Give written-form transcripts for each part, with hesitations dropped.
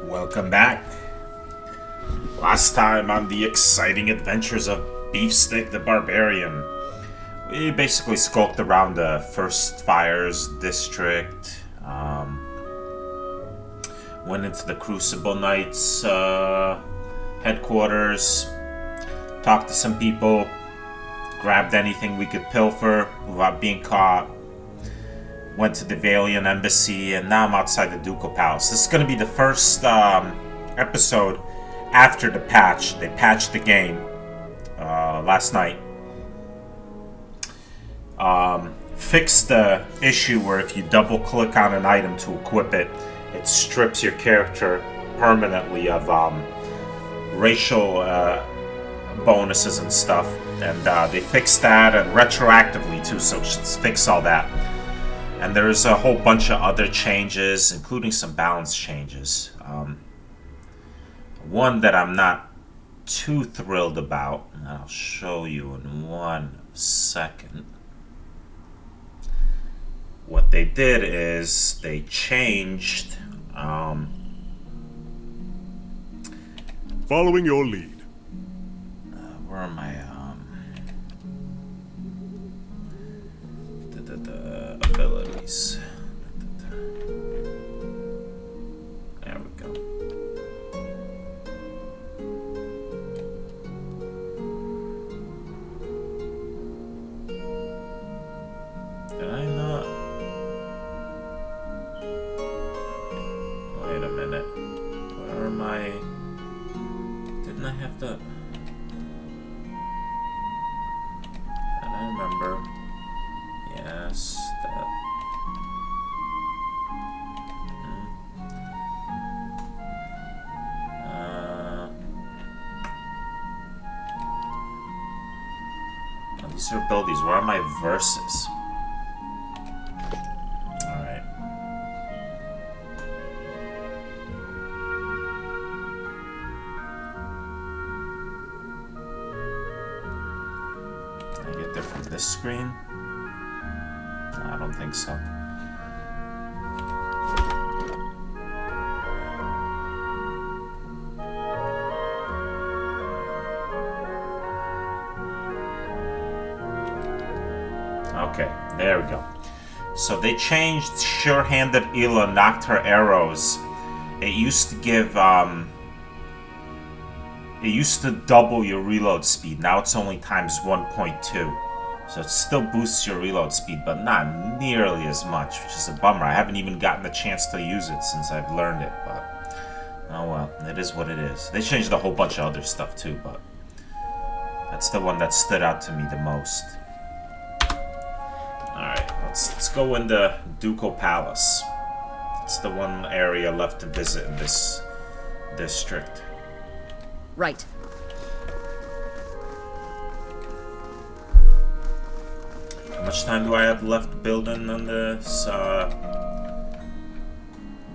Welcome back. Last time on the exciting adventures of Beefstick the Barbarian, we basically skulked around the First Fires district, went into the Crucible Knights headquarters, talked to some people, grabbed anything we could pilfer without being caught, went to the Valiant Embassy, and now I'm outside the Ducal Palace. This is going to be the first episode after the patch. They patched the game last night. Fixed the issue where if you double click on an item to equip it, it strips your character permanently of racial bonuses and stuff. And they fixed that, and retroactively too, so just fix all that. And there's a whole bunch of other changes, including some balance changes. One that I'm not too thrilled about, and I'll show you in 1 second. What they did is they changed... Following your lead. Where am I? The abilities. There we go. Did I not? Wait a minute. Where am I? Didn't I have the... I don't remember. Yes, that... Oh, these are abilities. Where are my verses? Alright. Can I get there from this screen? I don't think so. Okay, there we go. So they changed Sure-Handed Ela knocked her arrows. It used to give, it used to double your reload speed. Now it's only times 1.2. So it still boosts your reload speed, but not nearly as much, which is a bummer. I haven't even gotten the chance to use it since I've learned it, but oh well, it is what it is. They changed a whole bunch of other stuff too, but that's the one that stood out to me the most. Alright, let's go in the Ducal Palace. It's the one area left to visit in this district. Right. How much time do I have left building on this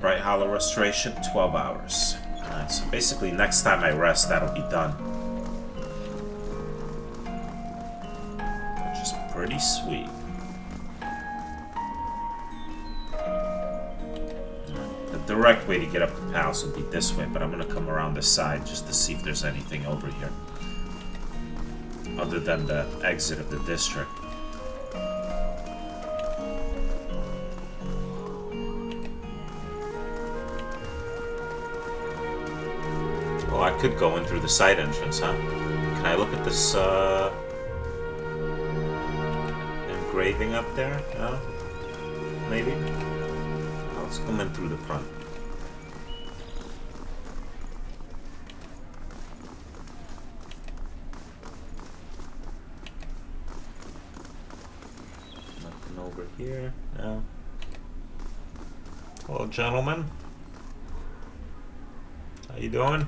Bright Hollow Restoration? 12 hours. Alright, so basically next time I rest, that'll be done. Which is pretty sweet. The direct way to get up the palace would be this way, but I'm gonna come around the side just to see if there's anything over here. Other than the exit of the district. Well, I could go in through the side entrance, huh? Can I look at this, engraving up there? No? Maybe? Oh, let's come in through the front. Nothing over here. No. Hello, gentlemen. How you doing?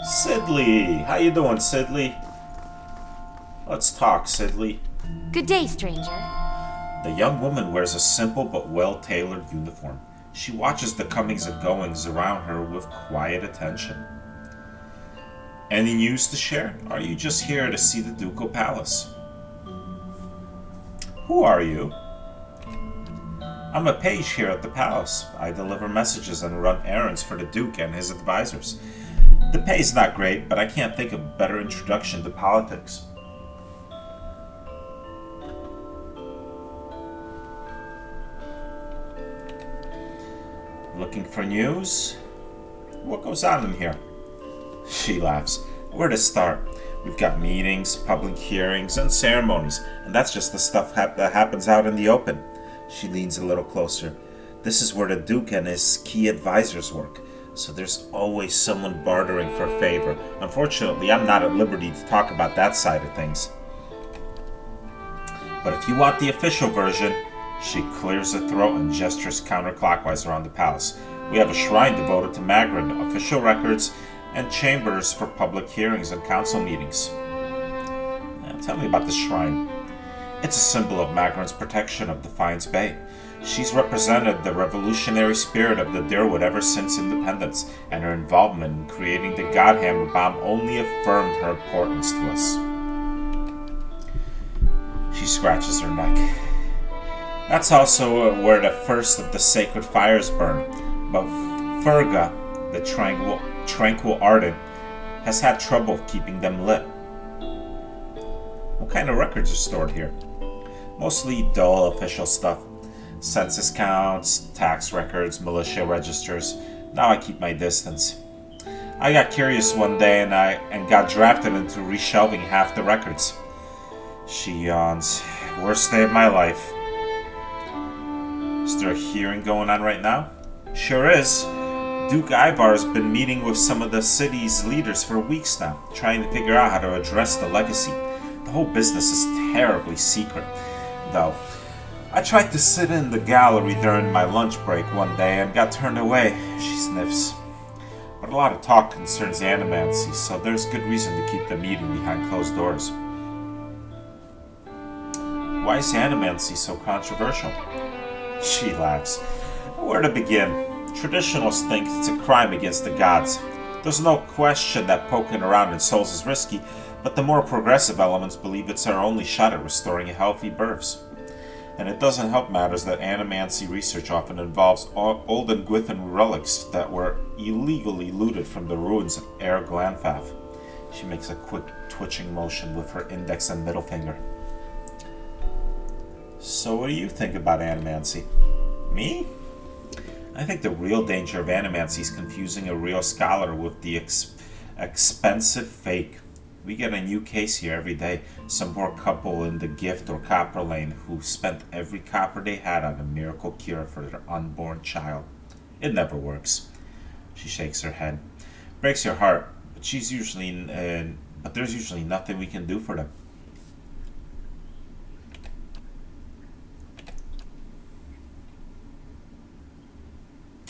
Sidley! How you doing, Sidley? Let's talk, Sidley. Good day, stranger. The young woman wears a simple but well-tailored uniform. She watches the comings and goings around her with quiet attention. Any news to share? Or are you just here to see the Ducal Palace? Who are you? I'm a page here at the palace. I deliver messages and run errands for the Duke and his advisors. The pay's not great, but I can't think of a better introduction to politics. Looking for news? What goes on in here? She laughs. Where to start? We've got meetings, public hearings, and ceremonies, and that's just the stuff that happens out in the open. She leans a little closer. This is where the Duke and his key advisors work, so there's always someone bartering for favor. Unfortunately, I'm not at liberty to talk about that side of things. But if you want the official version, she clears her throat and gestures counterclockwise around the palace. We have a shrine devoted to Magrin, official records, and chambers for public hearings and council meetings. Now, tell me about the shrine. It's a symbol of Magrin's protection of Defiance Bay. She's represented the revolutionary spirit of the Dirwood ever since independence, and her involvement in creating the Godhammer bomb only affirmed her importance to us. She scratches her neck. That's also where the first of the sacred fires burn, but Ferga, the tranquil ardent, has had trouble keeping them lit. What kind of records are stored here? Mostly dull official stuff. Census counts, tax records, militia registers. Now I keep my distance. I got curious one day and got drafted into reshelving half the records. She yawns. Worst day of my life. Is there a hearing going on right now? Sure is. Duke Ivar's been meeting with some of the city's leaders for weeks now, trying to figure out how to address the legacy. The whole business is terribly secret, though. I tried to sit in the gallery during my lunch break one day and got turned away. She sniffs. But a lot of talk concerns animancy, so there's good reason to keep the meeting behind closed doors. Why is animancy so controversial? She laughs. Where to begin? Traditionalists think it's a crime against the gods. There's no question that poking around in souls is risky, but the more progressive elements believe it's our only shot at restoring healthy births. And it doesn't help matters that animancy research often involves old and Gwithan relics that were illegally looted from the ruins of Air Glanfaf. She makes a quick twitching motion with her index and middle finger. So what do you think about animancy? Me? I think the real danger of animancy is confusing a real scholar with the expensive fake. We get a new case here every day. Some poor couple in the Gift or Copper Lane who spent every copper they had on a miracle cure for their unborn child. It never works. She shakes her head. Breaks your heart, but there's usually nothing we can do for them.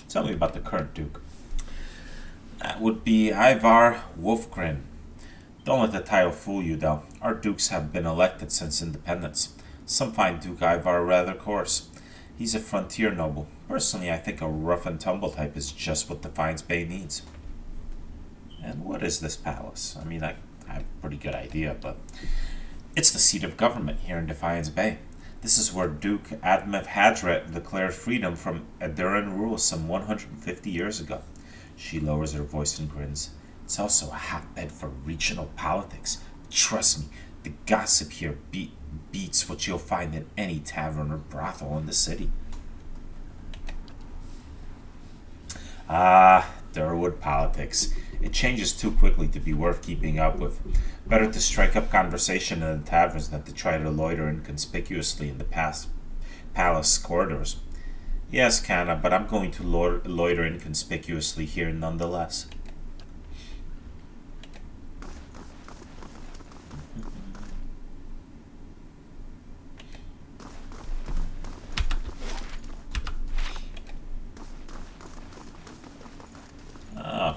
Tell me about the current Duke. That would be Ivar Wolfgren. Don't let the title fool you, though. Our Dukes have been elected since independence. Some find Duke Ivar rather coarse. He's a frontier noble. Personally, I think a rough-and-tumble type is just what Defiance Bay needs. And what is this palace? I mean, I have a pretty good idea, but it's the seat of government here in Defiance Bay. This is where Duke Admev Hadret declared freedom from Aduran rule some 150 years ago. She lowers her voice and grins. It's also a hotbed for regional politics. Trust me, the gossip here beats what you'll find in any tavern or brothel in the city. Durwood politics. It changes too quickly to be worth keeping up with. Better to strike up conversation in the taverns than to try to loiter inconspicuously in the palace corridors. Yes, Kana, but I'm going to loiter inconspicuously here nonetheless.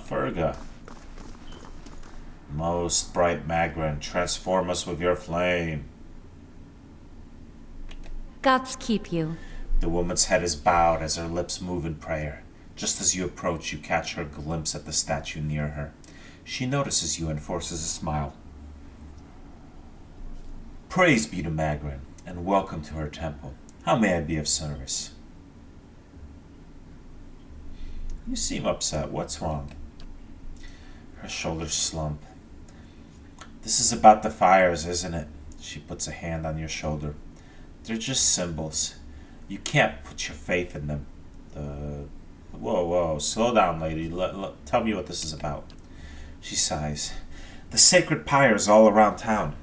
Ferga. Most bright Magrin, transform us with your flame. Gods keep you. The woman's head is bowed as her lips move in prayer. Just as you approach, you catch her glimpse at the statue near her. She notices you and forces a smile. Praise be to Magrin, and welcome to her temple. How may I be of service? You seem upset. What's wrong? Her shoulders slump. This is about the fires, isn't it? She puts a hand on your shoulder. They're just symbols. You can't put your faith in them. Whoa, slow down, lady. Tell me what this is about. She sighs. The sacred pyres all around town.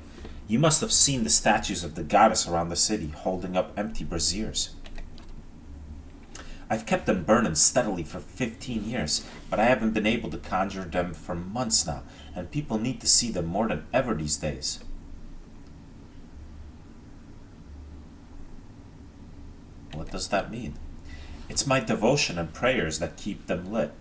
You must have seen the statues of the goddess around the city, holding up empty braziers. I've kept them burning steadily for 15 years, but I haven't been able to conjure them for months now, and people need to see them more than ever these days. What does that mean? It's my devotion and prayers that keep them lit,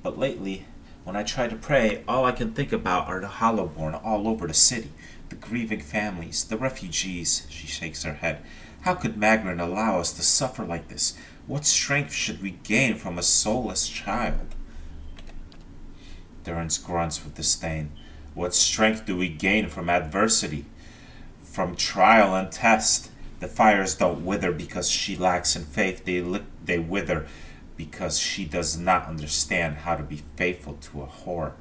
but lately, when I try to pray, all I can think about are the hollowborn all over the city, the grieving families, the refugees. She shakes her head. How could Magrin allow us to suffer like this? What strength should we gain from a soulless child? Durrance grunts with disdain. What strength do we gain from adversity? From trial and test? The fires don't wither because she lacks in faith. They wither because she does not understand how to be faithful to a whore.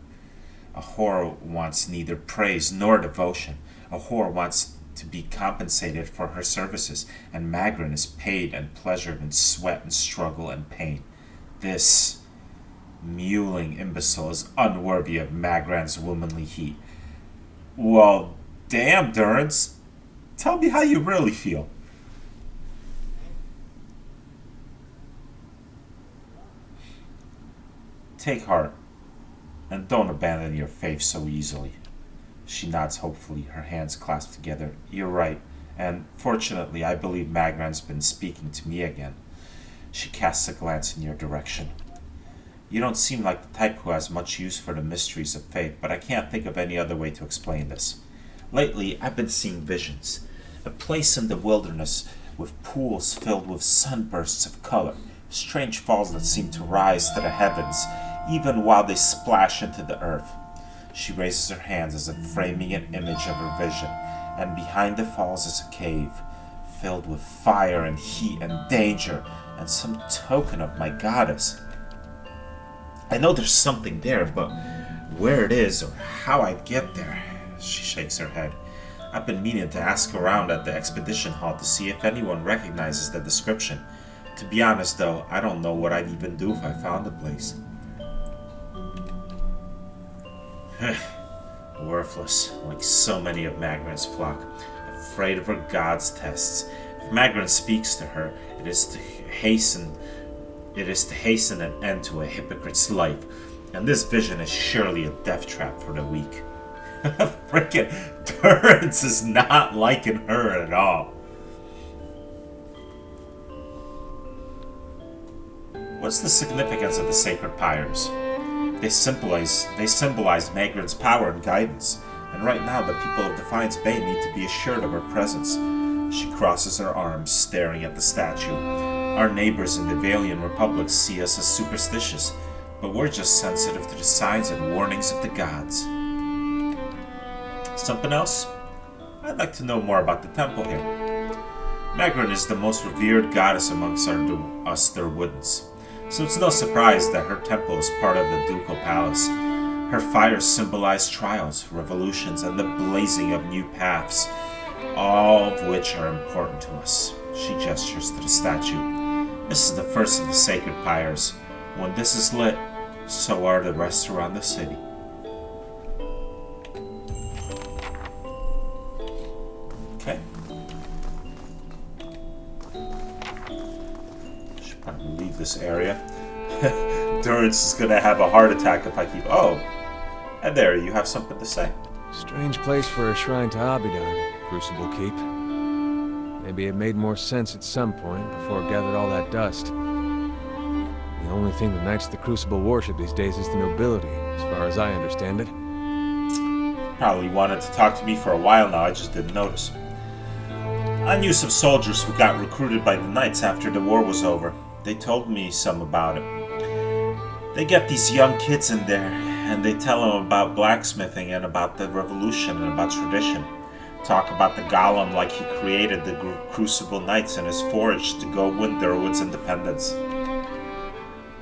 A whore wants neither praise nor devotion. A whore wants to be compensated for her services, and Magrin is paid and pleasured in sweat and struggle and pain. This mewling imbecile is unworthy of Magran's womanly heat. Well, damn, Durrance. Tell me how you really feel. Take heart, and don't abandon your faith so easily. She nods hopefully, her hands clasped together. You're right, and fortunately I believe Magran's been speaking to me again. She casts a glance in your direction. You don't seem like the type who has much use for the mysteries of faith, but I can't think of any other way to explain this. Lately, I've been seeing visions. A place in the wilderness with pools filled with sunbursts of color, strange falls that seem to rise to the heavens, even while they splash into the earth. She raises her hands as if framing an image of her vision, and behind the falls is a cave, filled with fire and heat and danger, and some token of my goddess. I know there's something there, but where it is or how I'd get there, she shakes her head. I've been meaning to ask around at the expedition hall to see if anyone recognizes the description. To be honest, though, I don't know what I'd even do if I found the place. Worthless, like so many of Magran's flock, afraid of her god's tests. If Magran speaks to her, it is to hasten an end to a hypocrite's life, and this vision is surely a death trap for the weak. Frickin' Durrance is not liking her at all. What's the significance of the sacred pyres? They symbolize Magran's power and guidance, and right now the people of Defiance Bay need to be assured of her presence. She crosses her arms, staring at the statue. Our neighbors in the Valian Republic see us as superstitious, but we're just sensitive to the signs and warnings of the gods. Something else? I'd like to know more about the temple here. Magran is the most revered goddess amongst us Durwoodens, so it's no surprise that her temple is part of the ducal palace. Her fires symbolize trials, revolutions, and the blazing of new paths, all of which are important to us. She gestures to the statue. This is the first of the sacred pyres. When this is lit, so are the rest around the city. Okay. Should probably leave this area. Durrance is gonna have a heart attack if I keep... Oh! And there, you have something to say. Strange place for a shrine to Abidan, Crucible Keep. Maybe it made more sense at some point before it gathered all that dust. The only thing that knights the Crucible worship these days is the nobility, as far as I understand it. Probably wanted to talk to me for a while now, I just didn't notice. I knew some soldiers who got recruited by the knights after the war was over. They told me some about it. They get these young kids in there, And they tell him about blacksmithing and about the revolution and about tradition. Talk about the golem like he created the Crucible Knights in his forge to go win Durwood's independence.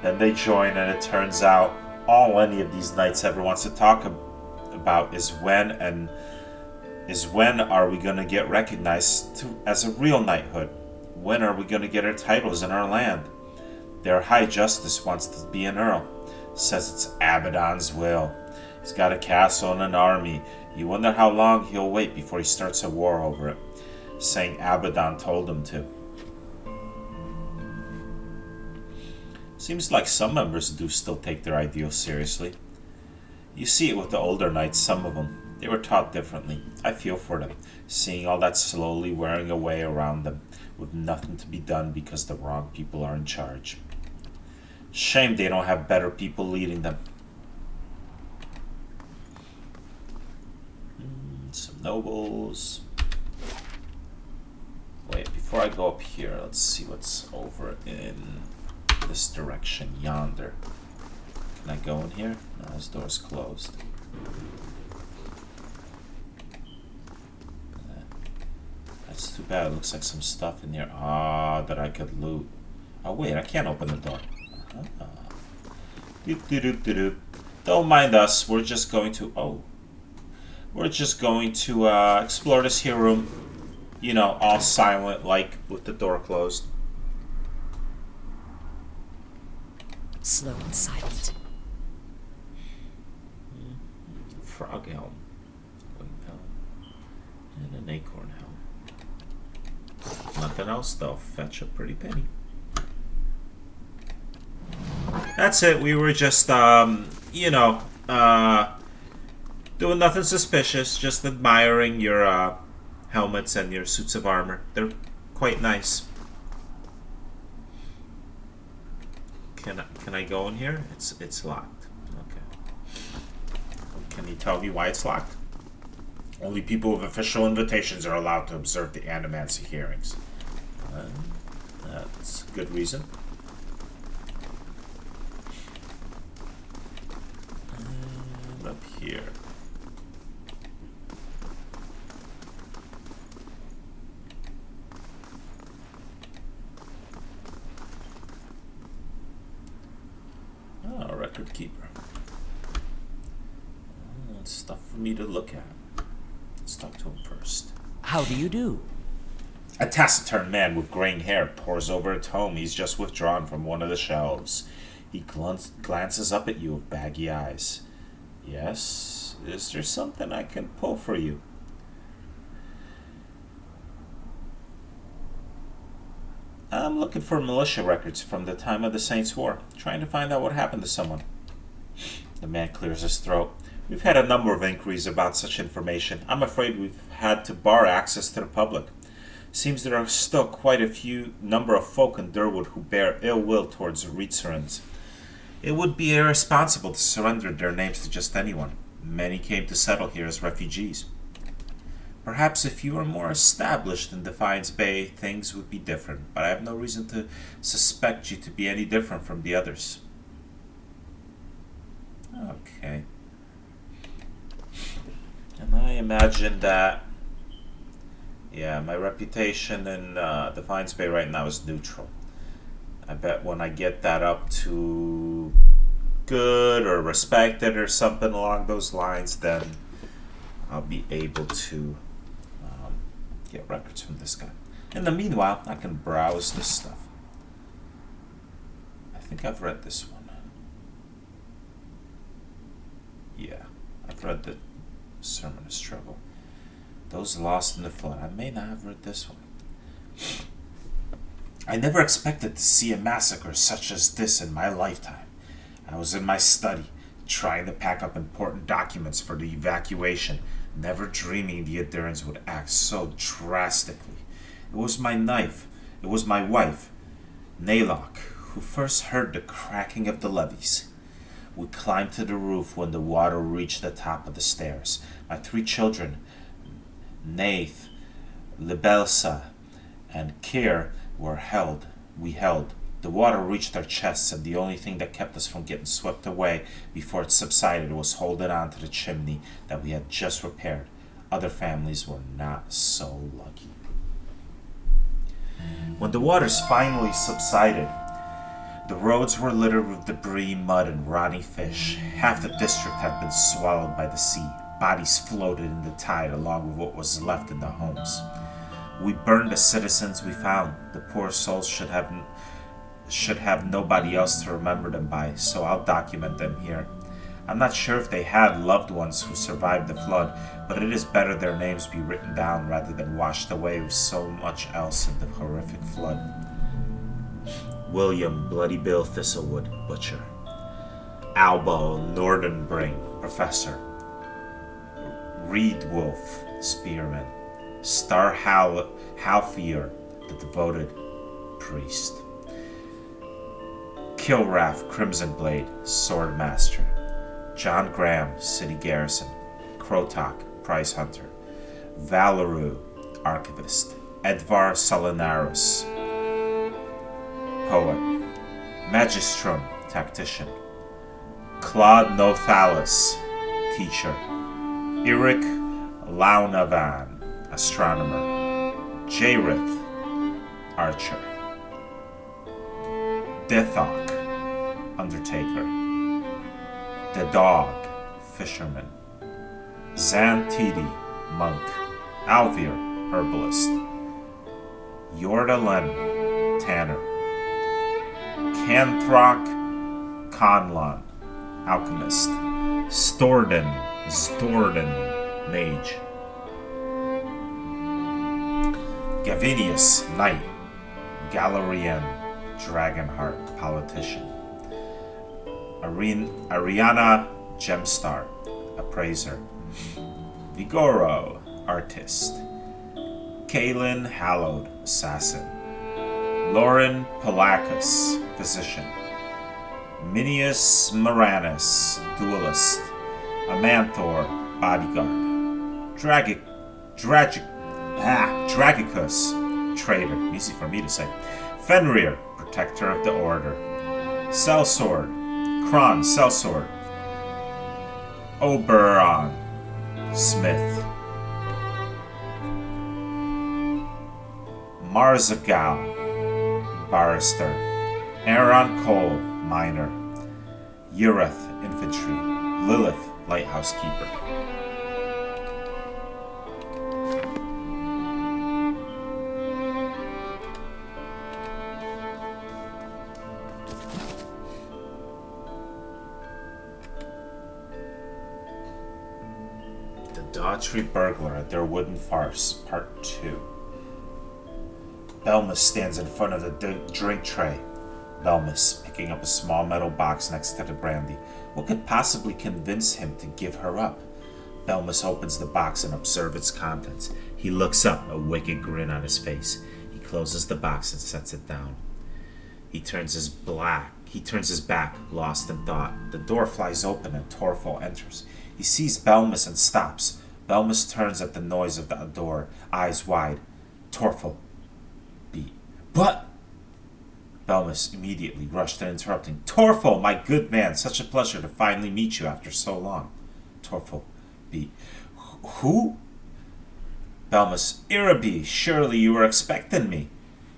Then they join, and it turns out all any of these knights ever wants to talk about is when are we going to get recognized as a real knighthood? When are we going to get our titles in our land? Their High Justice wants to be an earl. Says it's Abaddon's will. He's got a castle and an army. You wonder how long he'll wait before he starts a war over it. Saying Abaddon told him to. Seems like some members do still take their ideals seriously. You see it with the older knights, some of them. They were taught differently. I feel for them, seeing all that slowly wearing away around them, with nothing to be done because the wrong people are in charge. Shame they don't have better people leading them. Some nobles. Wait, before I go up here, let's see what's over in this direction yonder. Can I go in here? No, this door's closed. That's too bad. It looks like some stuff in here. That I could loot. Oh wait, I can't open the door. Doop doop doop doop. Don't mind us. We're just going to. We're just going to explore this here room. You know, all silent, like with the door closed. Slow and silent. Frog helm. Wing helm. And an acorn helm. Nothing else, they'll fetch a pretty penny. That's it. We were just, you know, doing nothing suspicious, just admiring your helmets and your suits of armor. They're quite nice. Can I go in here? It's locked. Okay. Can you tell me why it's locked? Only people with official invitations are allowed to observe the animancy hearings. That's a good reason. And up here. Oh, record keeper. That's stuff for me to look at. Let's talk to him first. How do you do? A taciturn man with graying hair pores over a tome he's just withdrawn from one of the shelves. He glances up at you with baggy eyes. Yes? Is there something I can pull for you? I'm looking for militia records from the time of the Saints' War, trying to find out what happened to someone. The man clears his throat. We've had a number of inquiries about such information. I'm afraid we've had to bar access to the public. Seems there are still quite a number of folk in Durwood who bear ill will towards Reitserans. It would be irresponsible to surrender their names to just anyone. Many came to settle here as refugees. Perhaps if you were more established in Defiance Bay, things would be different, but I have no reason to suspect you to be any different from the others. Okay. And I imagine that, yeah, my reputation in Defiance Bay right now is neutral. I bet when I get that up to good or respected or something along those lines, then I'll be able to get records from this guy. In the meanwhile, I can browse this stuff. I think I've read this one. Yeah, I've read the Sermon of Struggle. Those lost in the flood. I may not have read this one. I never expected to see a massacre such as this in my lifetime. I was in my study, trying to pack up important documents for the evacuation, never dreaming the Adurans would act so drastically. It was my wife, Naylock, who first heard the cracking of the levees. We climbed to the roof when the water reached the top of the stairs. My 3 children, Nath, Libelsa, and Keir we held. The water reached our chests, and the only thing that kept us from getting swept away before it subsided was holding on to the chimney that we had just repaired. Other families were not so lucky. When the waters finally subsided, the roads were littered with debris, mud, and rotting fish. Half the district had been swallowed by the sea. Bodies floated in the tide along with what was left in the homes. We burned the citizens we found. The poor souls should have nobody else to remember them by, so I'll document them here. I'm not sure if they had loved ones who survived the flood, but it is better their names be written down rather than washed away with so much else in the horrific flood. William Bloody Bill Thistlewood, Butcher. Albo Nordenbring, Professor. Reed Wolf, Spearman. Star Halfier, the devoted priest. Kilrath Crimsonblade, Swordmaster. John Graham, City Garrison. Krotok, Prize Hunter. Valeru, Archivist. Edvar Solinaris, Poet. Magistrum, Tactician. Claude Nothalis, Teacher. Eric Launavan, Astronomer. Jareth, Archer. Dethok, Undertaker. The Dog, Fisherman. Zantidi, Monk. Alvir, Herbalist. Yordalen, Tanner. Canthrok, Conlon, Alchemist. Storden, Mage. Gavinius, Knight. Galerian, Dragonheart, Politician. Ariana, Gemstar, Appraiser. Vigoro, Artist. Kaelin, Hallowed, Assassin. Lauren Palakis, Physician. Minius Moranus, Duelist. Amanthor, Bodyguard. Dragicus, Traitor, easy for me to say. Fenrir, Protector of the Order. Sellsword, Kron, Sellsword. Oberon, Smith. Marzagal, Barrister. Aaron Cole, Miner. Ureth, Infantry. Lilith, Lighthouse Keeper. The Daughtry Burglar at Their Wooden Farce, Part 2. Belmus stands in front of the drink tray. Belmus, picking up a small metal box next to the brandy. What could possibly convince him to give her up? Belmus opens the box and observes its contents. He looks up, a wicked grin on his face. He closes the box and sets it down. He turns his back, lost in thought. The door flies open and Torfol enters. He sees Belmus and stops. Belmus turns at the noise of the door, eyes wide. Torfol. Beat. But... Belmus immediately rushed in, interrupting. Torfol, my good man, such a pleasure to finally meet you after so long. Torfol. Beat. Who? Belmus. Iraby, surely you were expecting me.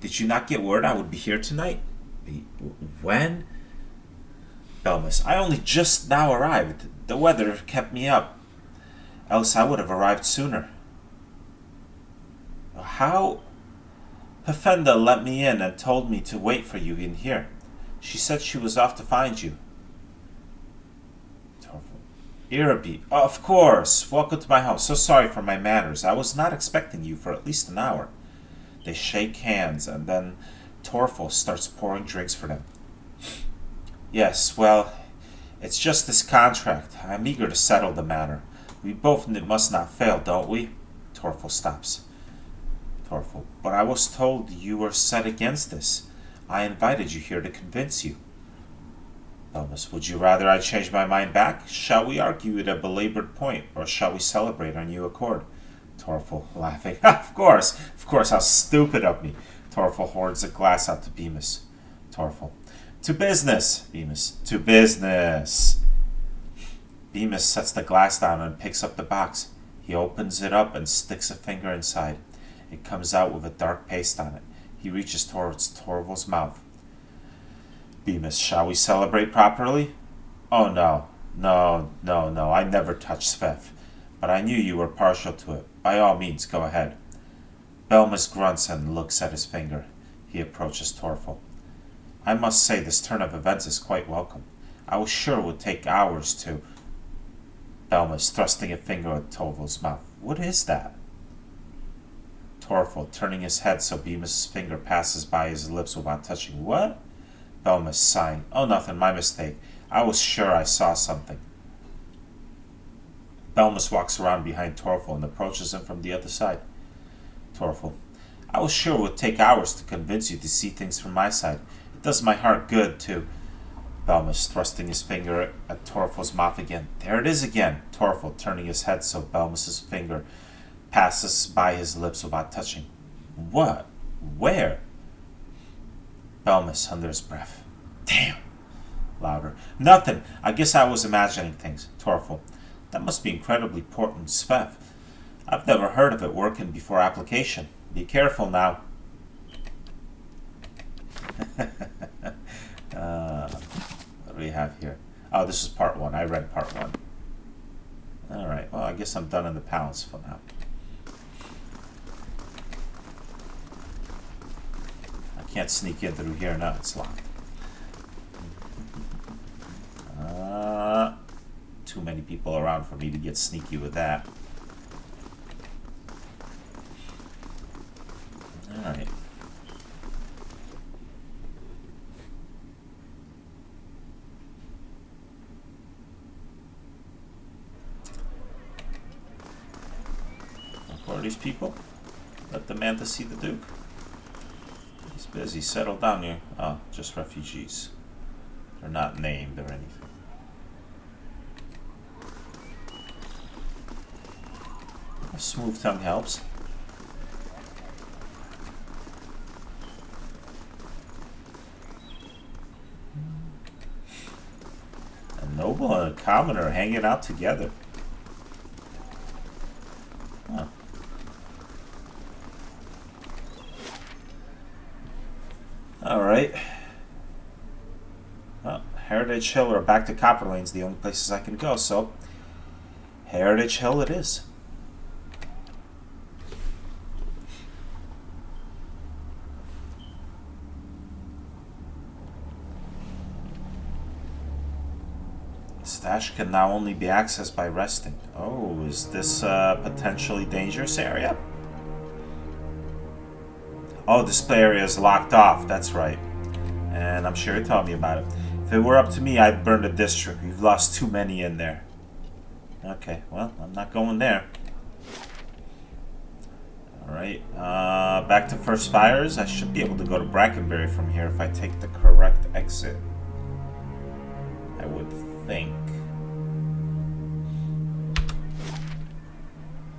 Did you not get word I would be here tonight? Beat. When? Belmus. I only just now arrived. The weather kept me up. Else I would have arrived sooner. How? Pefenda let me in and told me to wait for you in here. She said she was off to find you. Iraby. Of course. Welcome to my home. So sorry for my manners. I was not expecting you for at least an hour. They shake hands, and then Torfol starts pouring drinks for them. Yes, well, it's just this contract. I'm eager to settle the matter. We both must not fail, don't we? Torfol stops. Torfol. But I was told you were set against this. I invited you here to convince you. Belmus. Would you rather I change my mind back? Shall we argue at a belabored point, or shall we celebrate on new accord? Torfol, laughing. Of course, how stupid of me. Torfol horns a glass out to Bemis. Torful. To business, Bemis. To business. Bemis sets the glass down and picks up the box. He opens it up and sticks a finger inside. It comes out with a dark paste on it. He reaches towards Torval's mouth. Bemis, shall we celebrate properly? Oh, no. No. I never touched Svef. But I knew you were partial to it. By all means, go ahead. Belmas grunts and looks at his finger. He approaches Torval. I must say this turn of events is quite welcome. I was sure it would take hours to... Belmas thrusting a finger at Torval's mouth. What is that? Torval turning his head so Bemis' finger passes by his lips without touching. What? Belmas sighing. Oh, nothing, my mistake. I was sure I saw something. Belmas walks around behind Torval and approaches him from the other side. Torval. I was sure it would take hours to convince you to see things from my side. It does my heart good, too. Belmas thrusting his finger at Torval's mouth again. There it is again. Torval turning his head so Belmas' finger passes by his lips without touching. What? Where? Belmas under his breath. Damn. Louder. Nothing. I guess I was imagining things. Torval. That must be incredibly important Svef. I've never heard of it working before application. Be careful now. What do we have here? Oh, this is part 1. I read part 1. Alright, well, I guess I'm done in the palace for now. I can't sneak in through here now. It's locked. Too many people around for me to get sneaky with that. Alright. Who are these people? Let the man to see the Duke. He's busy. Settle down here. Oh, just refugees. They're not named or anything. A smooth tongue helps. A noble and a commoner hanging out together. Huh. Alright. Well, Heritage Hill or back to Copper Lane's the only places I can go, so Heritage Hill it is. Stash can now only be accessed by resting. Oh, is this a potentially dangerous area? Oh, display area is locked off. That's right. And I'm sure you told me about it. If it were up to me, I'd burn the district. We've lost too many in there. Okay, well, I'm not going there. Alright, back to First Fires. I should be able to go to Brackenbury from here if I take the correct exit. I would think.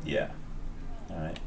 Yeah. Alright.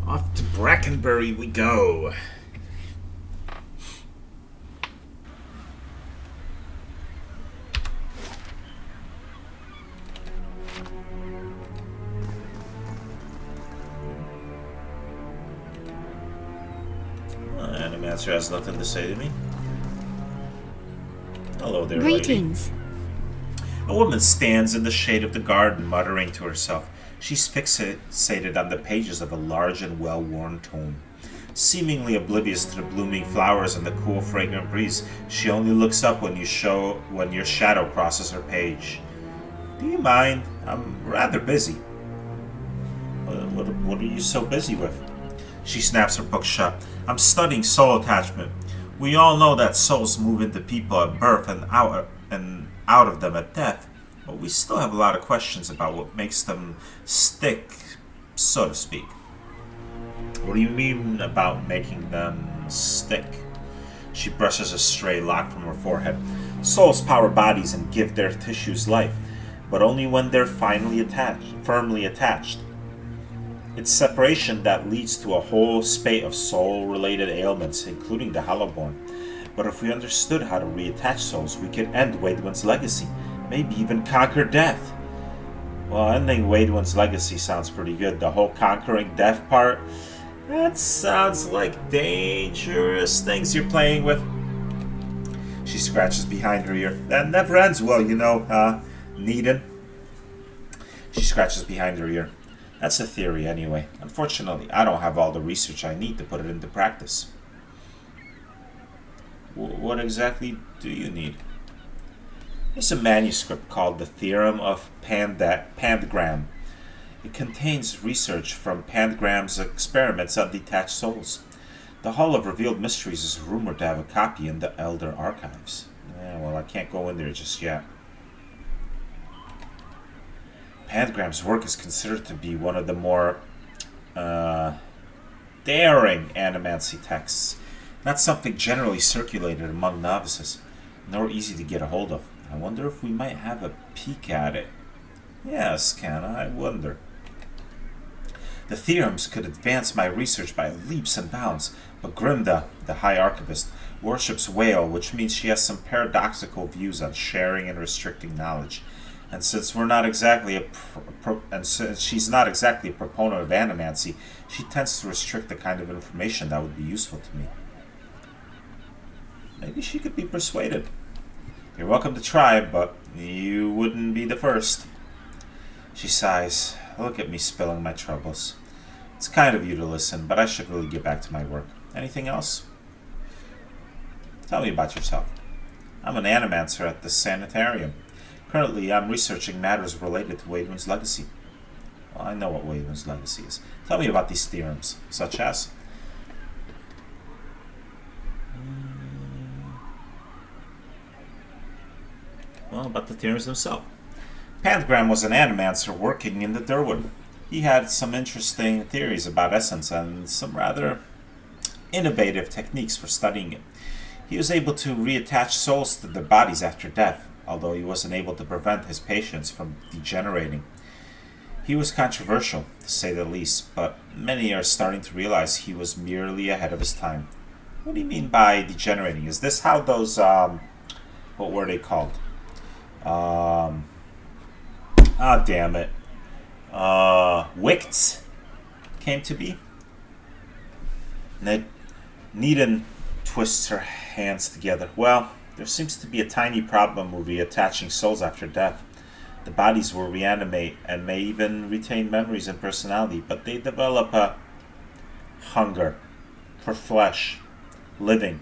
Off to Brackenbury we go. Animaster has nothing to say to me. Hello there, Greetings. Lady. A woman stands in the shade of the garden, muttering to herself. She's fixated on the pages of a large and well-worn tome. Seemingly oblivious to the blooming flowers and the cool, fragrant breeze, she only looks up when your shadow crosses her page. Do you mind? I'm rather busy. What are you so busy with? She snaps her book shut. I'm studying soul attachment. We all know that souls move into people at birth and out of them at death, but we still have a lot of questions about what makes them stick, so to speak. What do you mean about making them stick? She brushes a stray lock from her forehead. Souls power bodies and give their tissues life, but only when they're firmly attached. It's separation that leads to a whole spate of soul-related ailments, including the Hollowborn. But if we understood how to reattach souls, we could end Waidwen's legacy, maybe even conquer death. Well, ending Waidwen's legacy sounds pretty good. The whole conquering death part, that sounds like dangerous things you're playing with. She scratches behind her ear. That never ends well, you know, Needin. She scratches behind her ear. That's a theory anyway. Unfortunately, I don't have all the research I need to put it into practice. What exactly do you need? There's a manuscript called The Theorem of Pandagram. It contains research from Pandagram's experiments on detached souls. The Hall of Revealed Mysteries is rumored to have a copy in the Elder Archives. Yeah, well, I can't go in there just yet. Pandagram's work is considered to be one of the more daring animancy texts. Not something generally circulated among novices, nor easy to get a hold of. I wonder if we might have a peek at it. Yes, Canna, I wonder. The theorems could advance my research by leaps and bounds, but Grimda, the High Archivist, worships Whale, which means she has some paradoxical views on sharing and restricting knowledge. And since we're not exactly since she's not exactly a proponent of animancy, she tends to restrict the kind of information that would be useful to me. Maybe she could be persuaded. You're welcome to try, but you wouldn't be the first. She sighs. Look at me spilling my troubles. It's kind of you to listen, but I should really get back to my work. Anything else? Tell me about yourself. I'm an animancer at the sanitarium. Currently, I'm researching matters related to Waidwen's legacy. Well, I know what Waidwen's legacy is. Tell me about these theorems, such as... Well, about the theorems themselves. Pandagram was an animancer working in the Durwood. He had some interesting theories about essence and some rather innovative techniques for studying it. He was able to reattach souls to their bodies after death, although he wasn't able to prevent his patients from degenerating. He was controversial, to say the least, but many are starting to realize he was merely ahead of his time. What do you mean by degenerating? Is this how those, what were they called? Damn it. Wicts came to be? Needin twists her hands together. Well, there seems to be a tiny problem with reattaching souls after death. The bodies will reanimate and may even retain memories and personality, but they develop a hunger for flesh, living,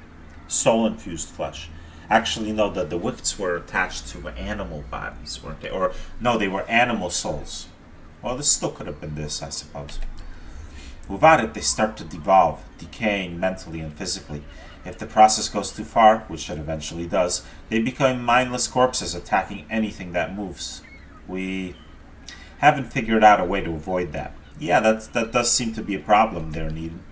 soul-infused flesh. Actually, no, the Wicts were attached to animal bodies, weren't they? Or, no, they were animal souls. Well, this still could have been this, I suppose. Without it, they start to devolve, decaying mentally and physically. If the process goes too far, which it eventually does, they become mindless corpses attacking anything that moves. We haven't figured out a way to avoid that. Yeah, that does seem to be a problem there, Needham.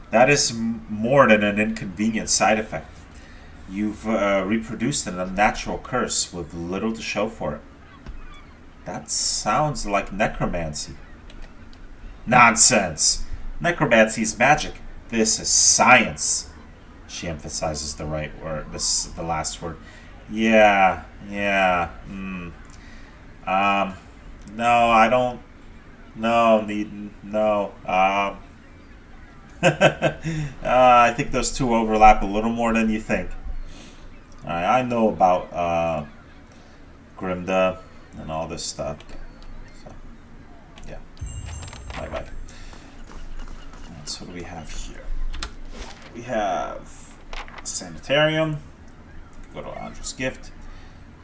That is more than an inconvenient side effect. You've reproduced an unnatural curse with little to show for it. That sounds like necromancy. Nonsense! Necromancy is magic. This is science. She emphasizes the right word, the last word. Yeah. No, I don't. No, no. I think those two overlap a little more than you think. I know about Grimda and all this stuff. So, yeah. Bye. So what do we have here? We have Sanitarium. Go to Andra's Gift.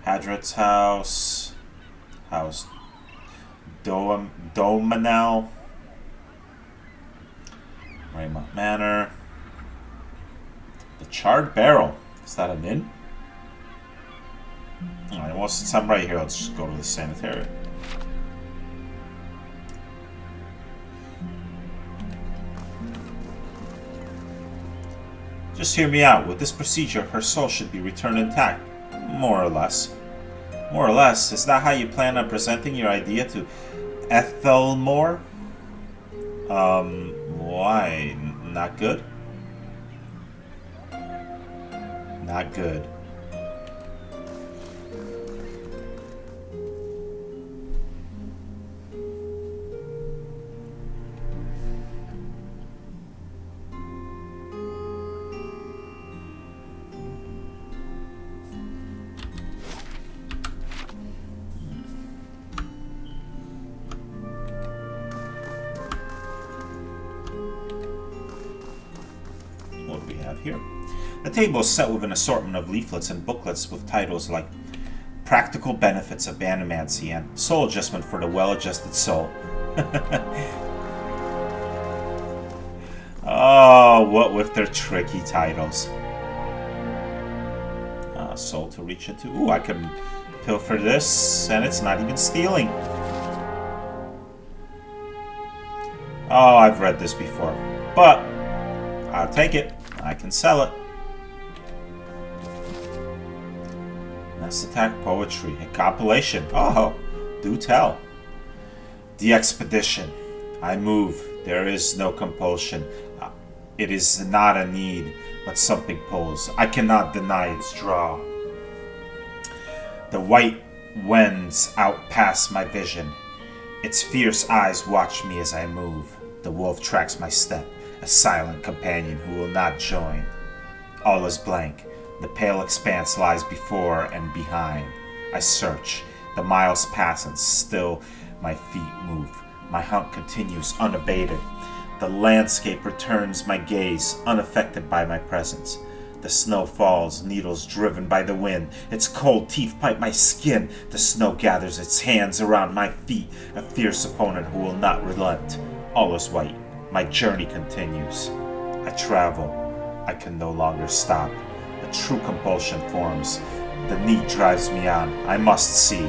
Hadret's house. House. Domanel. Raymond Manor. The Charred Barrel. Is that an inn? Alright, well, since I'm right here, let's just go to the sanitarium. Just hear me out. With this procedure, her soul should be returned intact. More or less. More or less? Is that how you plan on presenting your idea to Ethelmore? Why? Not good? Not good. What do we have here? The table is set with an assortment of leaflets and booklets with titles like Practical Benefits of Animancy and Soul Adjustment for the Well-Adjusted Soul. Oh, what with their tricky titles. Soul to reach into. Ooh, I can pilfer this, and it's not even stealing. Oh, I've read this before. But I'll take it. I can sell it. Mass Attack Poetry. A compilation. Oh, do tell. The Expedition. I move. There is no compulsion. It is not a need, but something pulls. I cannot deny its draw. The white wends out past my vision. Its fierce eyes watch me as I move. The wolf tracks my step, a silent companion who will not join. All is blank. The pale expanse lies before and behind. I search. The miles pass and still my feet move. My hunt continues unabated. The landscape returns my gaze, unaffected by my presence. The snow falls, needles driven by the wind. Its cold teeth pipe my skin. The snow gathers its hands around my feet, a fierce opponent who will not relent. All is white. My journey continues. I travel. I can no longer stop. A true compulsion forms. The need drives me on. I must see.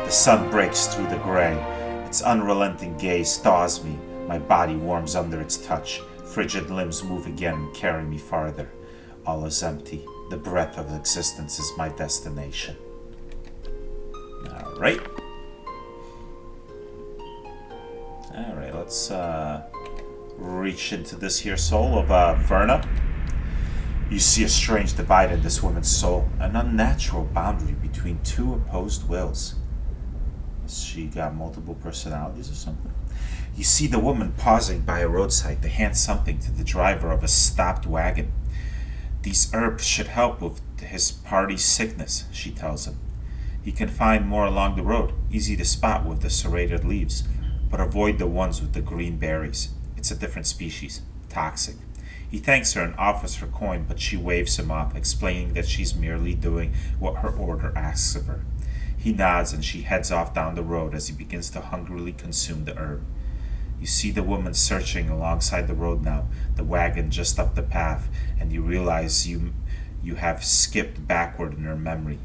The sun breaks through the gray. Its unrelenting gaze thaws me. My body warms under its touch. Frigid limbs move again and carry me farther. All is empty. The breath of existence is my destination. Alright. Alright, let's reach into this here soul of Verna. You see a strange divide in this woman's soul. An unnatural boundary between two opposed wills. She got multiple personalities or something? You see the woman pausing by a roadside to hand something to the driver of a stopped wagon. These herbs should help with his party's sickness, she tells him. He can find more along the road, easy to spot with the serrated leaves, but avoid the ones with the green berries. It's a different species, toxic. He thanks her and offers her coin, but she waves him off, explaining that she's merely doing what her order asks of her. He nods and she heads off down the road as he begins to hungrily consume the herb. You see the woman searching alongside the road now, the wagon just up the path, and you realize you have skipped backward in her memory.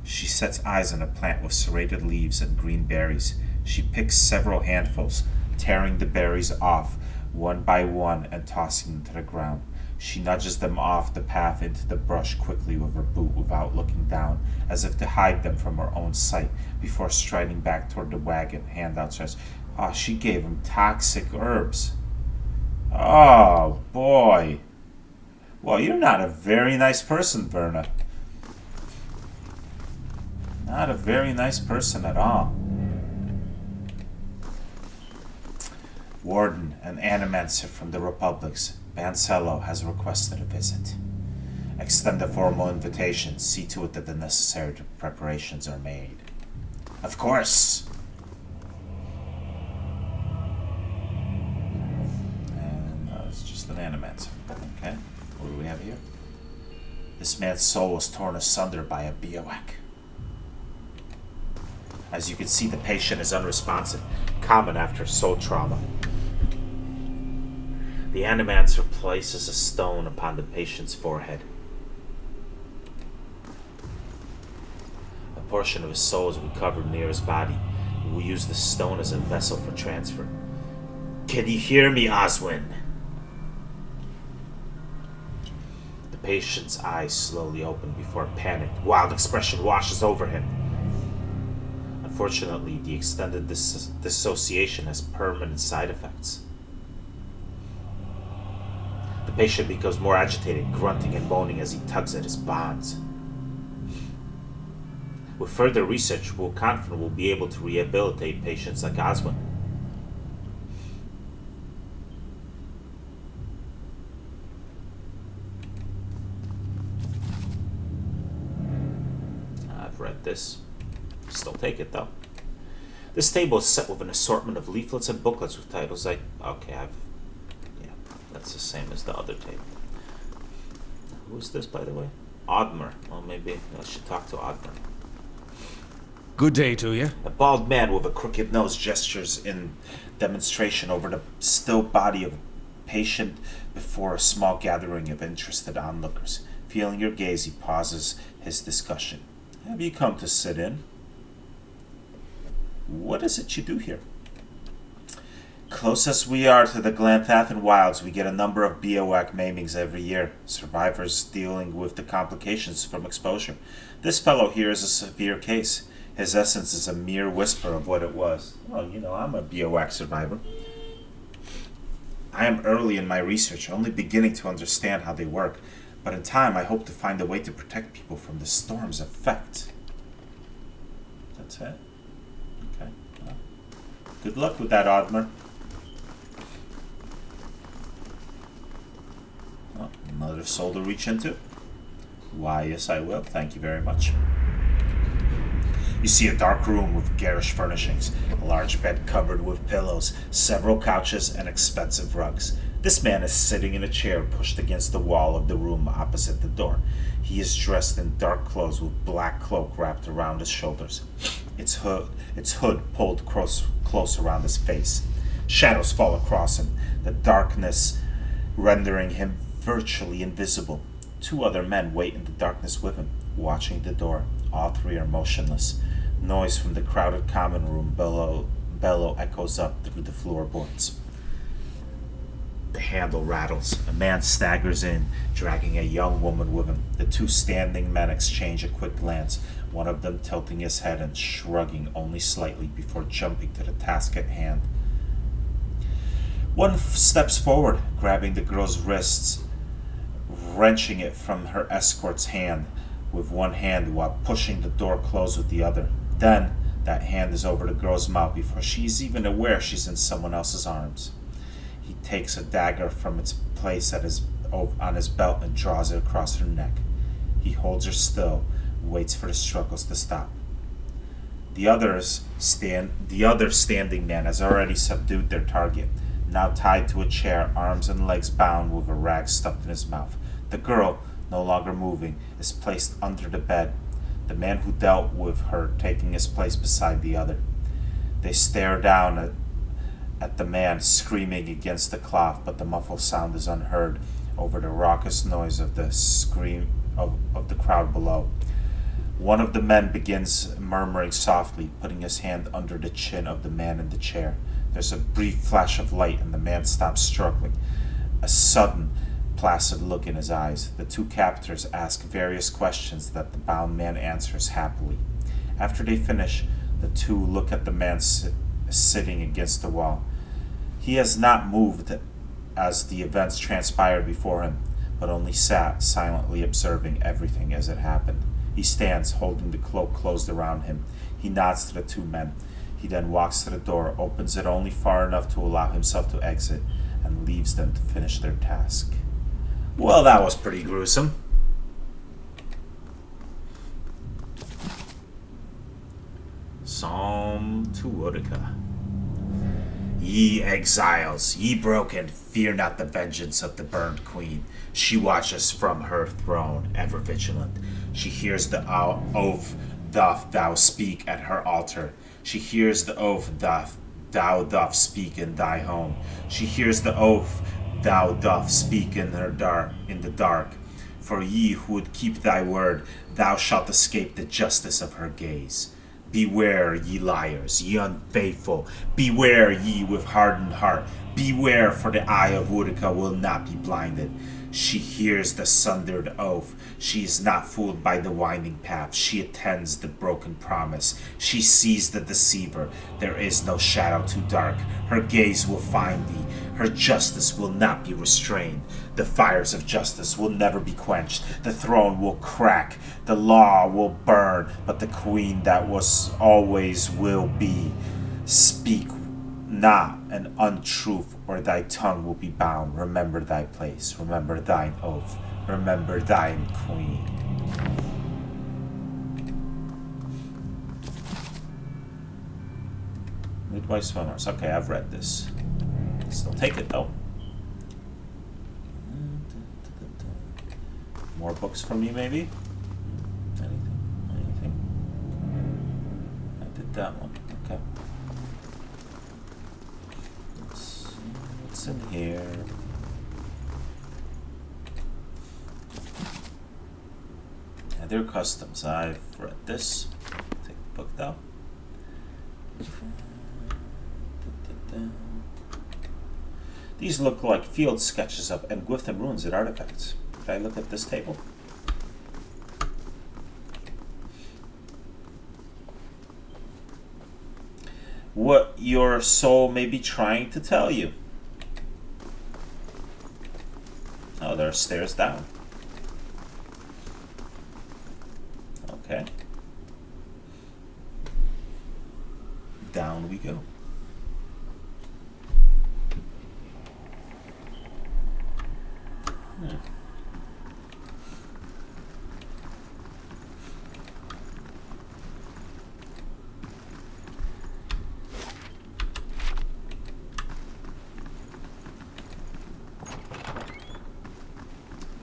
She sets eyes on a plant with serrated leaves and green berries. She picks several handfuls, tearing the berries off one by one and tossing them to the ground. She nudges them off the path into the brush quickly with her boot without looking down, as if to hide them from her own sight, before striding back toward the wagon, hand outstretched. Oh, she gave him toxic herbs. Oh, boy. Well, you're not a very nice person, Verna. Not a very nice person at all. Warden, an animancer from the Republics, Bancello, has requested a visit. Extend a formal invitation. See to it that the necessary preparations are made. Of course. And it's just an animancer. Okay. What do we have here? This man's soul was torn asunder by a bivouac. As you can see, the patient is unresponsive, common after soul trauma. The animancer places a stone upon the patient's forehead. A portion of his soul is recovered near his body. He will use the stone as a vessel for transfer. Can you hear me, Oswin? The patient's eyes slowly open before a panicked, wild expression washes over him. Unfortunately, the extended dissociation has permanent side effects. The patient becomes more agitated, grunting and moaning as he tugs at his bonds. With further research, we're confident we'll be able to rehabilitate patients like Oswin. I've read this. Still take it though. This table is set with an assortment of leaflets and booklets with titles like, that's the same as the other table. Who is this, by the way? Oddmer. Well, maybe I should talk to Oddmer. Good day to you. A bald man with a crooked nose gestures in demonstration over the still body of a patient before a small gathering of interested onlookers. Feeling your gaze, he pauses his discussion. Have you come to sit in? What is it you do here? Close as we are to the Glanthathan wilds, we get a number of biowac maimings every year, survivors dealing with the complications from exposure. This fellow here is a severe case. His essence is a mere whisper of what it was. Well, I'm a biowac survivor. I am early in my research, only beginning to understand how they work, but in time I hope to find a way to protect people from the storm's effect. That's it? Okay. Well, good luck with that, Oddmer. Well, another soul to reach into? Why, yes I will. Thank you very much. You see a dark room with garish furnishings, a large bed covered with pillows, several couches, and expensive rugs. This man is sitting in a chair pushed against the wall of the room opposite the door. He is dressed in dark clothes with black cloak wrapped around his shoulders, its hood pulled close around his face. Shadows fall across him, the darkness rendering him virtually invisible. Two other men wait in the darkness with him, watching the door. All three are motionless. Noise from the crowded common room bellow echoes up through the floorboards. The handle rattles. A man staggers in, dragging a young woman with him. The two standing men exchange a quick glance, one of them tilting his head and shrugging only slightly before jumping to the task at hand. One steps forward, grabbing the girl's wrists, wrenching it from her escort's hand with one hand while pushing the door closed with the other. Then, that hand is over the girl's mouth before she's even aware she's in someone else's arms. He takes a dagger from its place on his belt and draws it across her neck. He holds her still, waits for the struggles to stop. The other standing man has already subdued their target, now tied to a chair, arms and legs bound with a rag stuffed in his mouth. The girl, no longer moving, is placed under the bed, the man who dealt with her taking his place beside the other. They stare down at the man screaming against the cloth, but the muffled sound is unheard over the raucous noise of the scream of the crowd below. One of the men begins murmuring softly, putting his hand under the chin of the man in the chair. There's a brief flash of light and the man stops struggling, a sudden, placid look in his eyes. The two captors ask various questions that the bound man answers happily. After they finish, the two look at the man sitting against the wall. He has not moved as the events transpired before him, but only sat, silently observing everything as it happened. He stands, holding the cloak closed around him. He nods to the two men. He then walks to the door, opens it only far enough to allow himself to exit, and leaves them to finish their task. Well, that was pretty gruesome. Psalm to Utica. Ye exiles, ye broken, fear not the vengeance of the burned queen. She watches from her throne, ever vigilant. She hears the doth thou speak at her altar. She hears the oath thou doth speak in thy home. She hears the oath thou doth speak in the dark. For ye who would keep thy word, thou shalt escape the justice of her gaze. Beware, ye liars, ye unfaithful. Beware, ye with hardened heart. Beware, for the eye of Utica will not be blinded. She hears the sundered oath. She is not fooled by the winding path. She attends the broken promise. She sees the deceiver. There is no shadow too dark. Her gaze will find thee. Her justice will not be restrained. The fires of justice will never be quenched. The throne will crack. The law will burn. But the queen that was always will be. Speak not an untruth, or thy tongue will be bound. Remember thy place. Remember thine oath. Remember thine queen. Midway Swimmers. Okay, I've read this. Still take it though. More books for me, maybe? Anything? I did that one. Okay. Let's see what's in here. They're customs. I've read this. Take the book though. These look like field sketches of Engwitham ruins and artifacts. Can I look at this table? What your soul may be trying to tell you. Oh, there are stairs down. Okay. Down we go.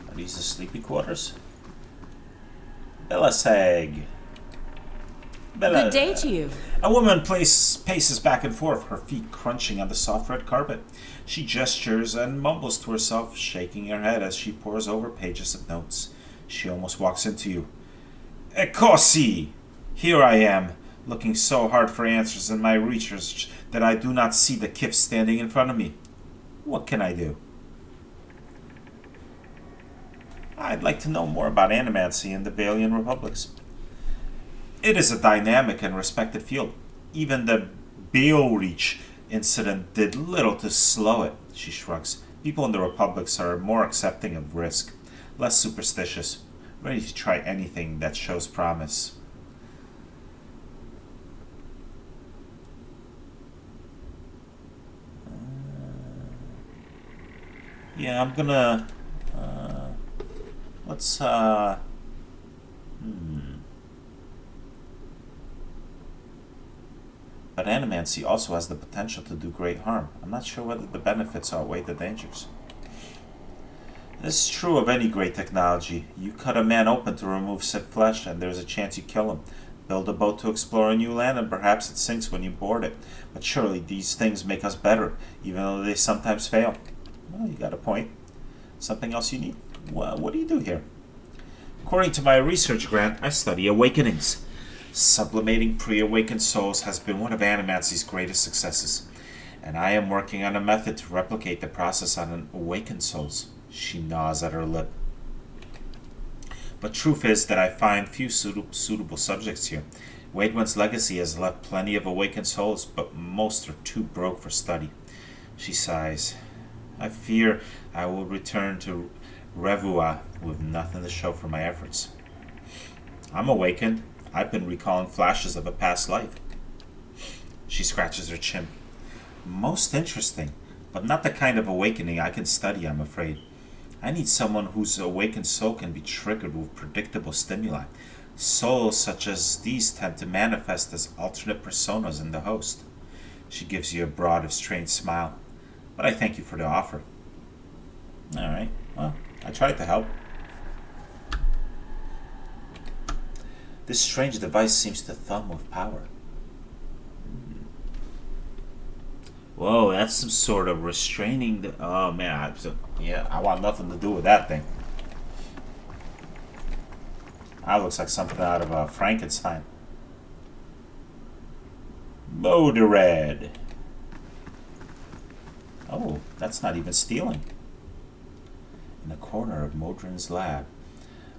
Are these the sleeping quarters? Belasag. Good day to you. A woman paces back and forth, her feet crunching on the soft red carpet. She gestures and mumbles to herself, shaking her head as she pores over pages of notes. She almost walks into you. Ecosi! Here I am, looking so hard for answers in my research that I do not see the kif standing in front of me. What can I do? I'd like to know more about animancy in the Valian Republics. It is a dynamic and respected field. Even the Beorich incident did little to slow it, she shrugs. People in the Republics are more accepting of risk, less superstitious, ready to try anything that shows promise. Yeah, I'm gonna... let's, But animancy also has the potential to do great harm. I'm not sure whether the benefits outweigh the dangers. This is true of any great technology. You cut a man open to remove said flesh, and there's a chance you kill him. Build a boat to explore a new land, and perhaps it sinks when you board it. But surely these things make us better, even though they sometimes fail. Well, you got a point. Something else you need? Well, what do you do here? According to my research grant, I study awakenings. Sublimating pre-awakened souls has been one of animancy's greatest successes, and I am working on a method to replicate the process on an awakened souls. She gnaws at her lip. But truth is that I find few suitable subjects here. Waidwen's legacy has left plenty of awakened souls, but most are too broke for study. She sighs. I fear I will return to Revua with nothing to show for my efforts. I'm awakened. I've been recalling flashes of a past life. She scratches her chin. Most interesting, but not the kind of awakening I can study, I'm afraid. I need someone whose awakened soul can be triggered with predictable stimuli. Souls such as these tend to manifest as alternate personas in the host. She gives you a broad, strained smile. But I thank you for the offer. All right, well, I tried to help. This strange device seems to thumb with power. Whoa, that's some sort of restraining... Oh, man. I want nothing to do with that thing. That looks like something out of Frankenstein. Motorhead. Oh, that's not even stealing. In the corner of Modron's lab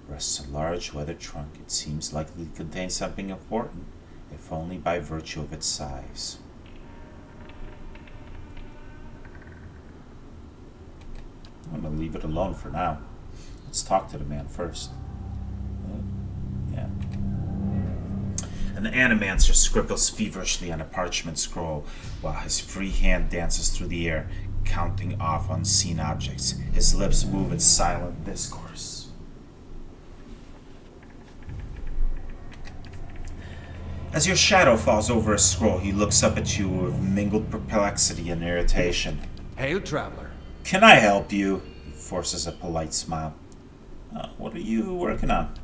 rests a large weathered trunk. It seems likely to contain something important, if only by virtue of its size. I'm going to leave it alone for now. Let's talk to the man first. Yeah. And the Animancer scribbles feverishly on a parchment scroll while his free hand dances through the air, counting off unseen objects. His lips move in silent discourse. As your shadow falls over a scroll, he looks up at you with mingled perplexity and irritation. Hail, traveler. Can I help you? He forces a polite smile. What are you working on?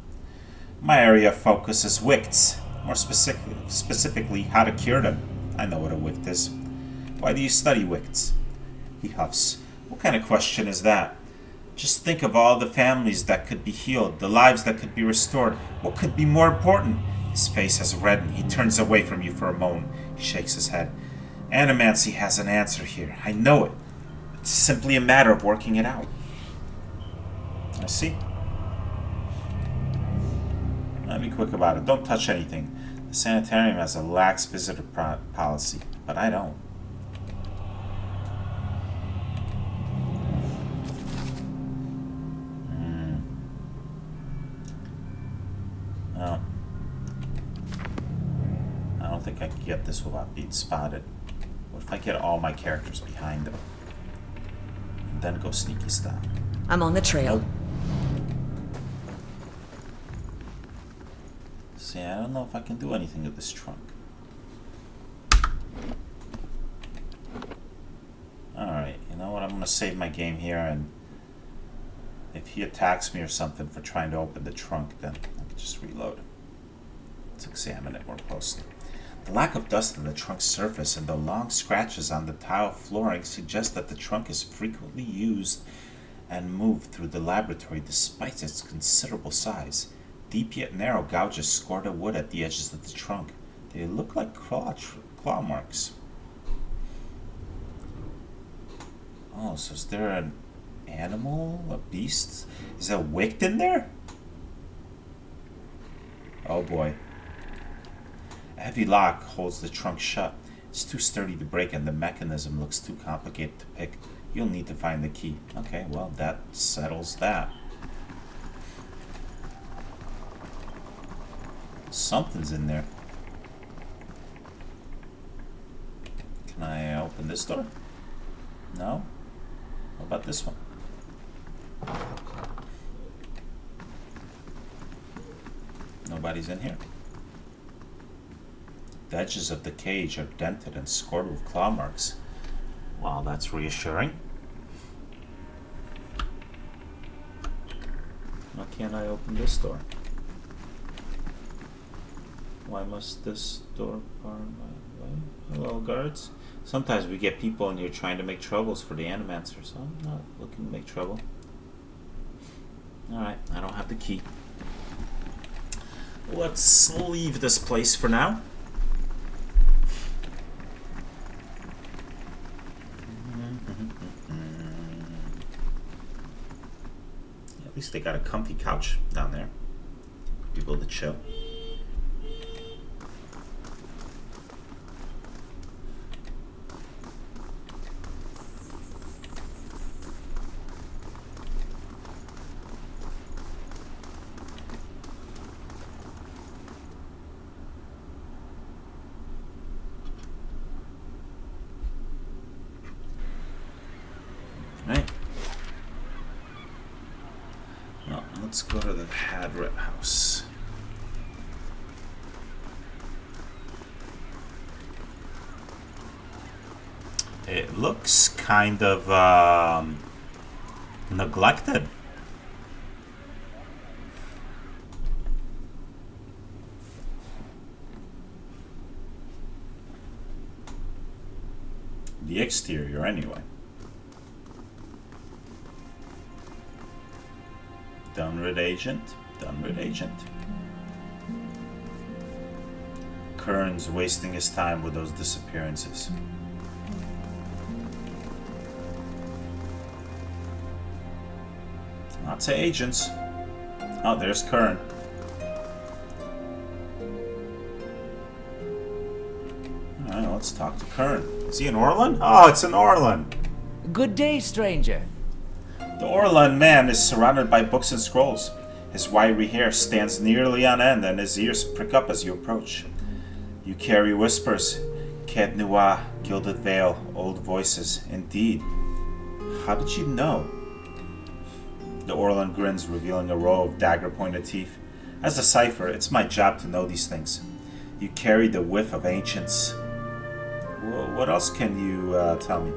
My area of focus is wicts. More specifically, how to cure them. I know what a wict is. Why do you study wicts? He huffs. What kind of question is that? Just think of all the families that could be healed, the lives that could be restored. What could be more important? His face has reddened. He turns away from you for a moment. He shakes his head. Animancy has an answer here. I know it. It's simply a matter of working it out. I see. Let me be quick about it. Don't touch anything. The sanitarium has a lax visitor policy, but I don't. No. I don't think I can get this without being spotted. What if I get all my characters behind them? And then go sneaky style. I'm on the trail. Nope. See, I don't know if I can do anything with this trunk. Alright, you know what? I'm going to save my game here, and if he attacks me or something for trying to open the trunk, then I can just reload. Let's examine it more closely. The lack of dust on the trunk's surface and the long scratches on the tile flooring suggest that the trunk is frequently used and moved through the laboratory despite its considerable size. Deep yet narrow gouges score the wood at the edges of the trunk. They look like claw marks. Oh, so is there an animal? A beast? Is there a wict in there? Oh boy. A heavy lock holds the trunk shut. It's too sturdy to break and the mechanism looks too complicated to pick. You'll need to find the key. Okay, well, that settles that. Something's in there. Can I open this door? No? What about this one? Nobody's in here. The edges of the cage are dented and scored with claw marks. Well, that's reassuring. Why can't I open this door? Why must this door bar my way? Hello, guards. Sometimes we get people in here trying to make troubles for the Animancer, so I'm not looking to make trouble. Alright, I don't have the key. Let's leave this place for now. At least they got a comfy couch down there. People to chill. Let's go to the Hadret house. It looks kind of neglected. The exterior, anyway. Done with agent. Done with agent. Kern's wasting his time with those disappearances. Lots of agents. Oh, there's Kern. Alright, let's talk to Kern. Is he in Orlan? Oh, it's in Orlan. Good day, stranger. The Orlan man is surrounded by books and scrolls. His wiry hair stands nearly on end and his ears prick up as you approach. You carry whispers. Quête Noire, Gilded Veil, old voices. Indeed. How did you know? The Orlan grins, revealing a row of dagger-pointed teeth. As a cipher, it's my job to know these things. You carry the whiff of ancients. What else can you tell me?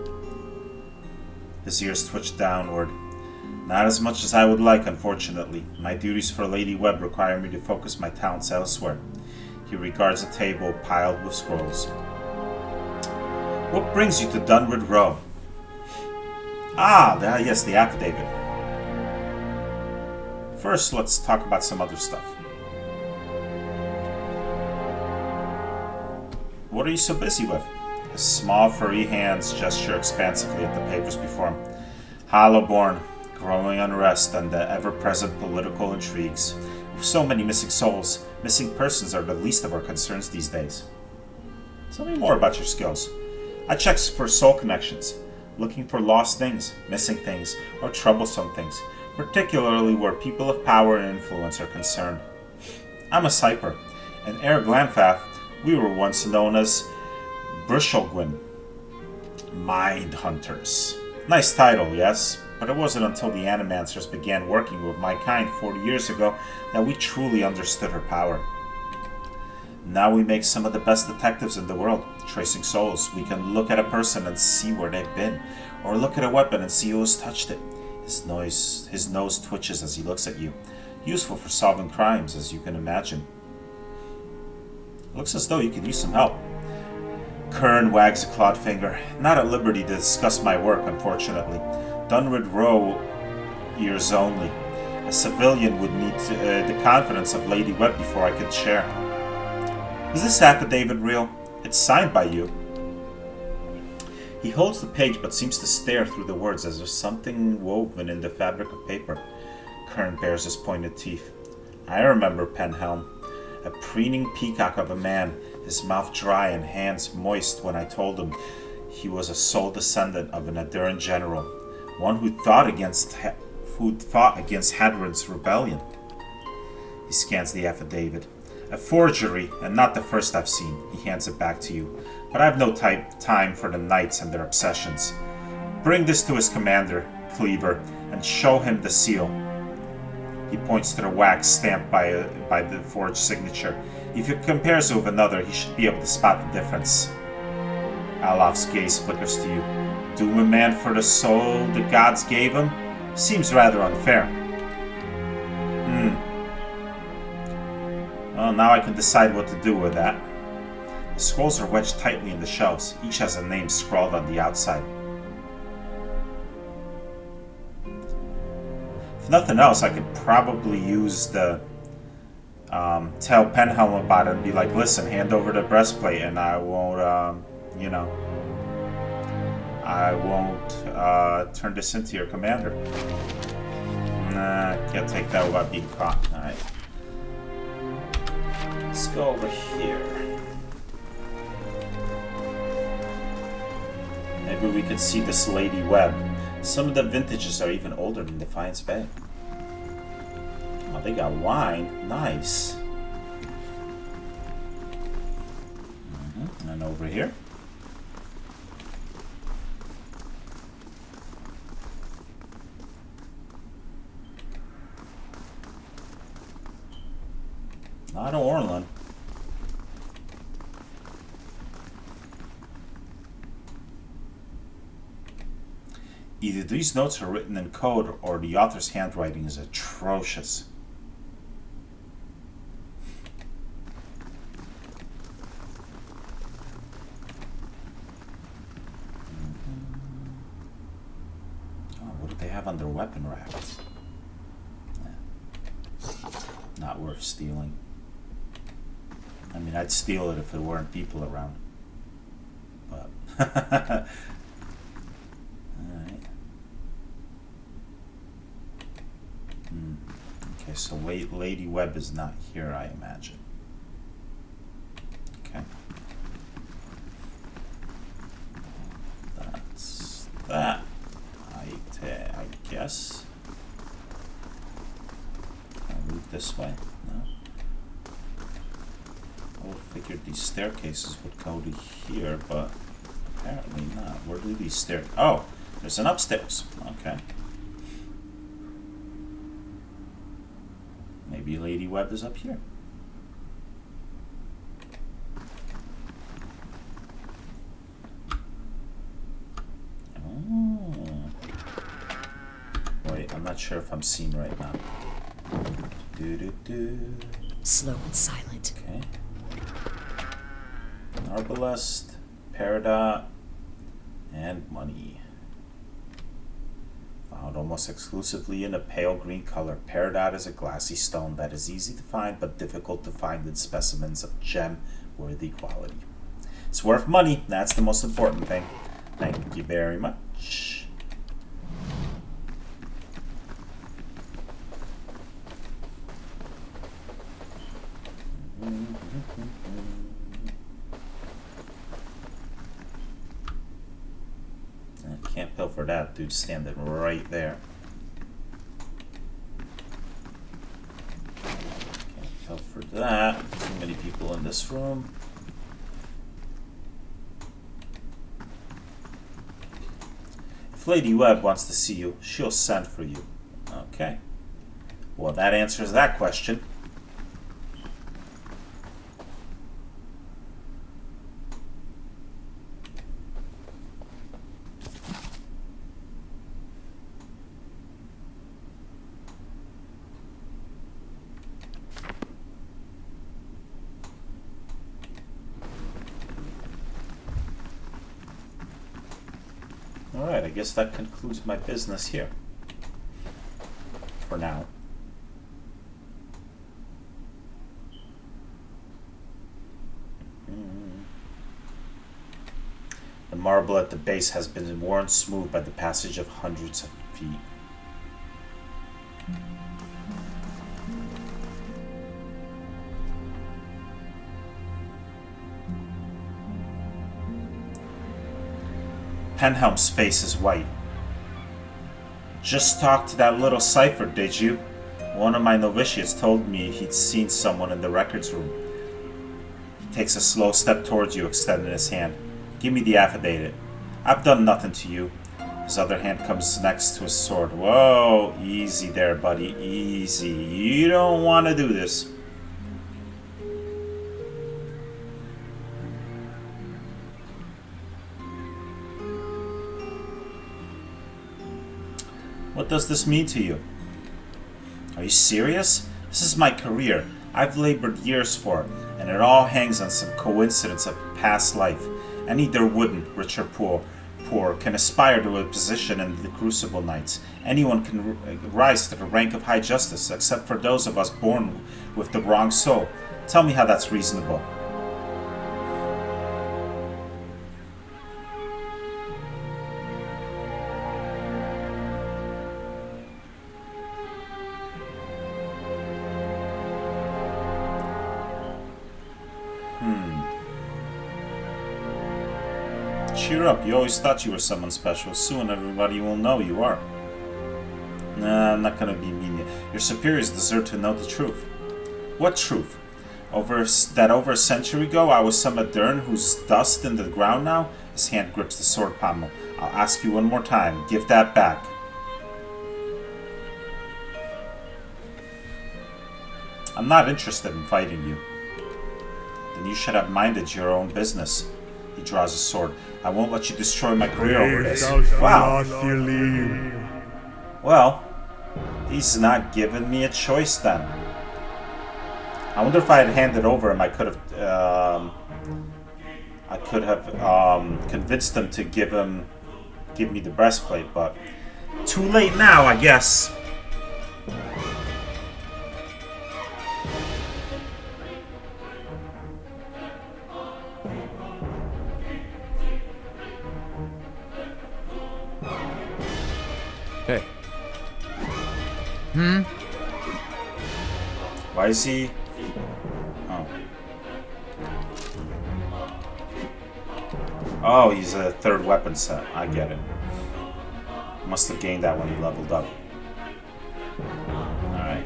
His ears twitch downward. Not as much as I would like, unfortunately. My duties for Lady Webb require me to focus my talents elsewhere. He regards a table piled with scrolls. What brings you to Dunwood Row? Ah, yes, the affidavit. First, let's talk about some other stuff. What are you so busy with? His small, furry hands gesture expansively at the papers before him. Hollowborn, growing unrest, and the ever-present political intrigues. With so many missing souls, missing persons are the least of our concerns these days. Tell me more about your skills. I check for soul connections, looking for lost things, missing things, or troublesome things, particularly where people of power and influence are concerned. I'm a Cyper. In Air Glanfath, we were once known as Brishelgwyn, Mind Hunters. Nice title, yes? But it wasn't until the Animancers began working with my kind 40 years ago that we truly understood her power. Now we make some of the best detectives in the world, tracing souls. We can look at a person and see where they've been, or look at a weapon and see who has touched it. His nose twitches as he looks at you. Useful for solving crimes, as you can imagine. Looks as though you could use some help. Kern wags a clawed finger. Not at liberty to discuss my work, unfortunately. Dunwood Row ears only. A civilian would need the confidence of Lady Webb before I could share. Is this affidavit real? It's signed by you. He holds the page but seems to stare through the words as if something woven in the fabric of paper. Kern bares his pointed teeth. I remember Penhelm. A preening peacock of a man, his mouth dry and hands moist when I told him he was a sole descendant of an Aduran general, one who fought against Hadron's rebellion. He scans the affidavit. A forgery, and not the first I've seen. He hands it back to you. But I have no time for the knights and their obsessions. Bring this to his commander, Cleaver, and show him the seal. He points to the wax stamped by the forged signature. If it compares with another, he should be able to spot the difference. Alof's gaze flickers to you. Doom a man for the soul the gods gave him? Seems rather unfair. Well, now I can decide what to do with that. The scrolls are wedged tightly in the shelves. Each has a name scrawled on the outside. If nothing else, I could probably use the tell Penhelm about it and be like, listen, hand over the breastplate and I won't, I won't turn this into your commander. Nah, can't take that without being caught. Alright. Let's go over here. Maybe we could see this Lady Webb. Some of the vintages are even older than Defiance Bay. Oh, they got wine. Nice. And over here. Not Orlan. Either these notes are written in code or the author's handwriting is atrocious. not worth stealing. I mean, I'd steal it if there weren't people around. But alright. Okay, so wait, Lady Webb is not here, I imagine. Okay. That's that. I guess. Can I move this way? No. I would have figured these staircases would go to here, but apparently not. Where do these stairs? Oh, there's an upstairs. Okay. Maybe Lady Webb is up here. Wait, I'm not sure if I'm seen right now. Slow and silent. Okay. Arbalest, Peridot, and money. Found almost exclusively in a pale green color. Peridot is a glassy stone that is easy to find but difficult to find in specimens of gem-worthy quality. It's worth money. That's the most important thing. Thank you very much. I can't pilfer that. Dude's standing right there. Can't pilfer that. Too many people in this room. If Lady Webb wants to see you, she'll send for you. Okay. Well, that answers that question. Alright, I guess that concludes my business here. For now. The marble at the base has been worn smooth by the passage of hundreds of feet. Penhelm's face is white. Just talked to that little cipher, did you? One of my novitiates told me he'd seen someone in the records room. He takes a slow step towards you, extending his hand. Give me the affidavit. I've done nothing to you. His other hand comes next to his sword. Whoa, easy there, buddy, easy. You don't want to do this. What does this mean to you? Are you serious? This is my career. I've labored years for it, and it all hangs on some coincidence of past life. Any Derwooden, rich or poor, can aspire to a position in the Crucible Knights. Anyone can rise to the rank of High Justice, except for those of us born with the wrong soul. Tell me how that's reasonable. Cheer up, you always thought you were someone special. Soon everybody will know you are. Nah, I'm not gonna be mean. Your superiors deserve to know the truth. What truth? Over a century ago, I was some Adern who's dust in the ground now? His hand grips the sword pommel. I'll ask you one more time. Give that back. I'm not interested in fighting you. Then you should have minded your own business. He draws his sword. I won't let you destroy my career over this. Wow. Well, he's not giving me a choice then. I wonder if I had handed over him, I could have convinced him to give me the breastplate, but too late now, I guess. Why is he... Oh. Oh, he's a third weapon set. I get it. Must have gained that when he leveled up. Alright.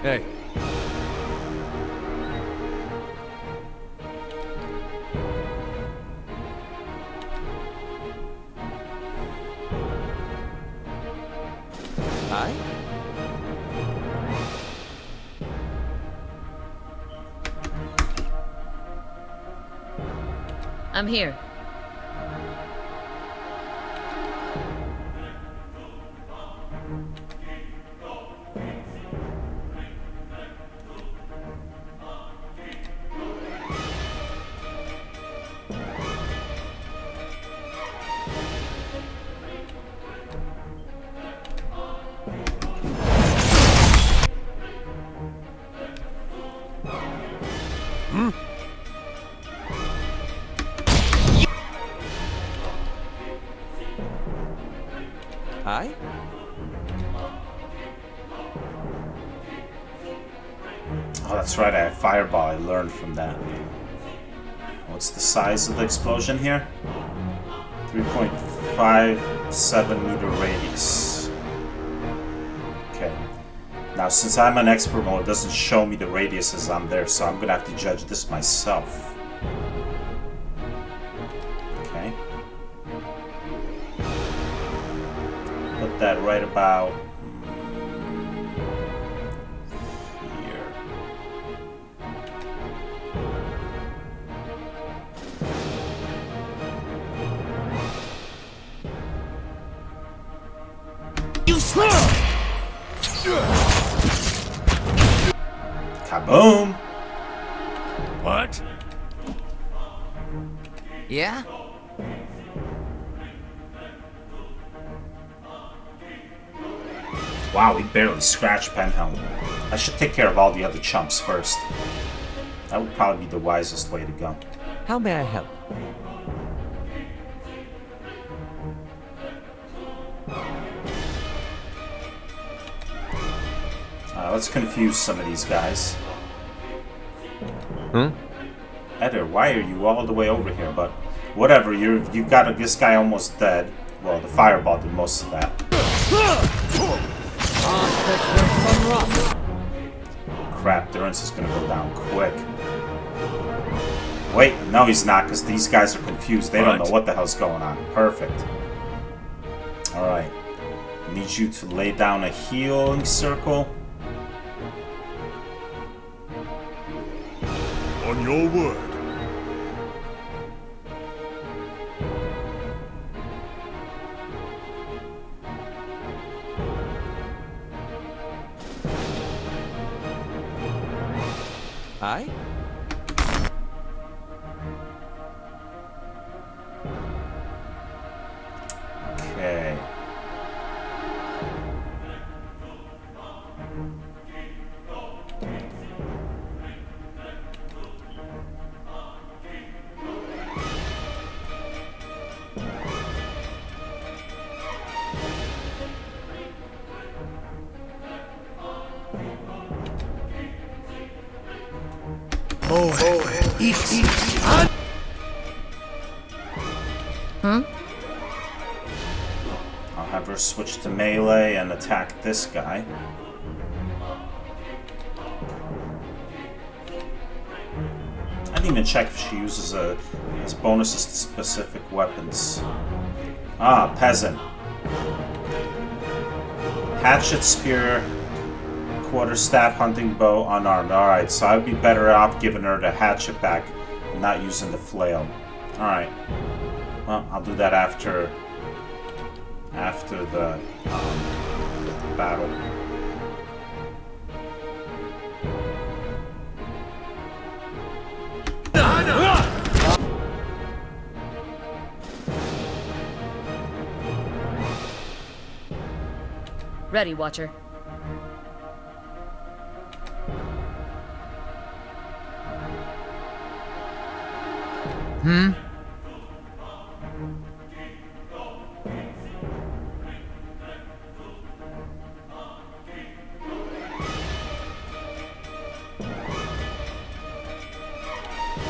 Hey. Hi? I'm here. Hi? Oh, that's right, I have Fireball. I learned from that. What's the size of the explosion here? 3.57 meter radius. Okay. Now, since I'm an expert mode, it doesn't show me the radius as I'm there, so I'm gonna have to judge this myself. Okay. Put that right about here. You swear! Kaboom! What? Yeah? Wow, we barely scratched Penhelm. I should take care of all the other chumps first. That would probably be the wisest way to go. How may I help? Let's confuse some of these guys. Hmm? Eder, why are you all the way over here? But whatever, you've got this guy almost dead. Well, the fireball did most of that. Crap, Durance is gonna go down quick. Wait, no he's not, because these guys are confused. They don't know what the hell's going on. Perfect. Alright. Need you to lay down a healing circle. On your word. Hi? Okay. I'll have her switch to melee and attack this guy. I didn't even check if she uses as bonuses to specific weapons. Ah, peasant. Hatchet, spear, quarterstaff, hunting bow, unarmed. Alright, so I'd be better off giving her the hatchet back and not using the flail. Alright. Well, I'll do that after the battle. Ready, Watcher.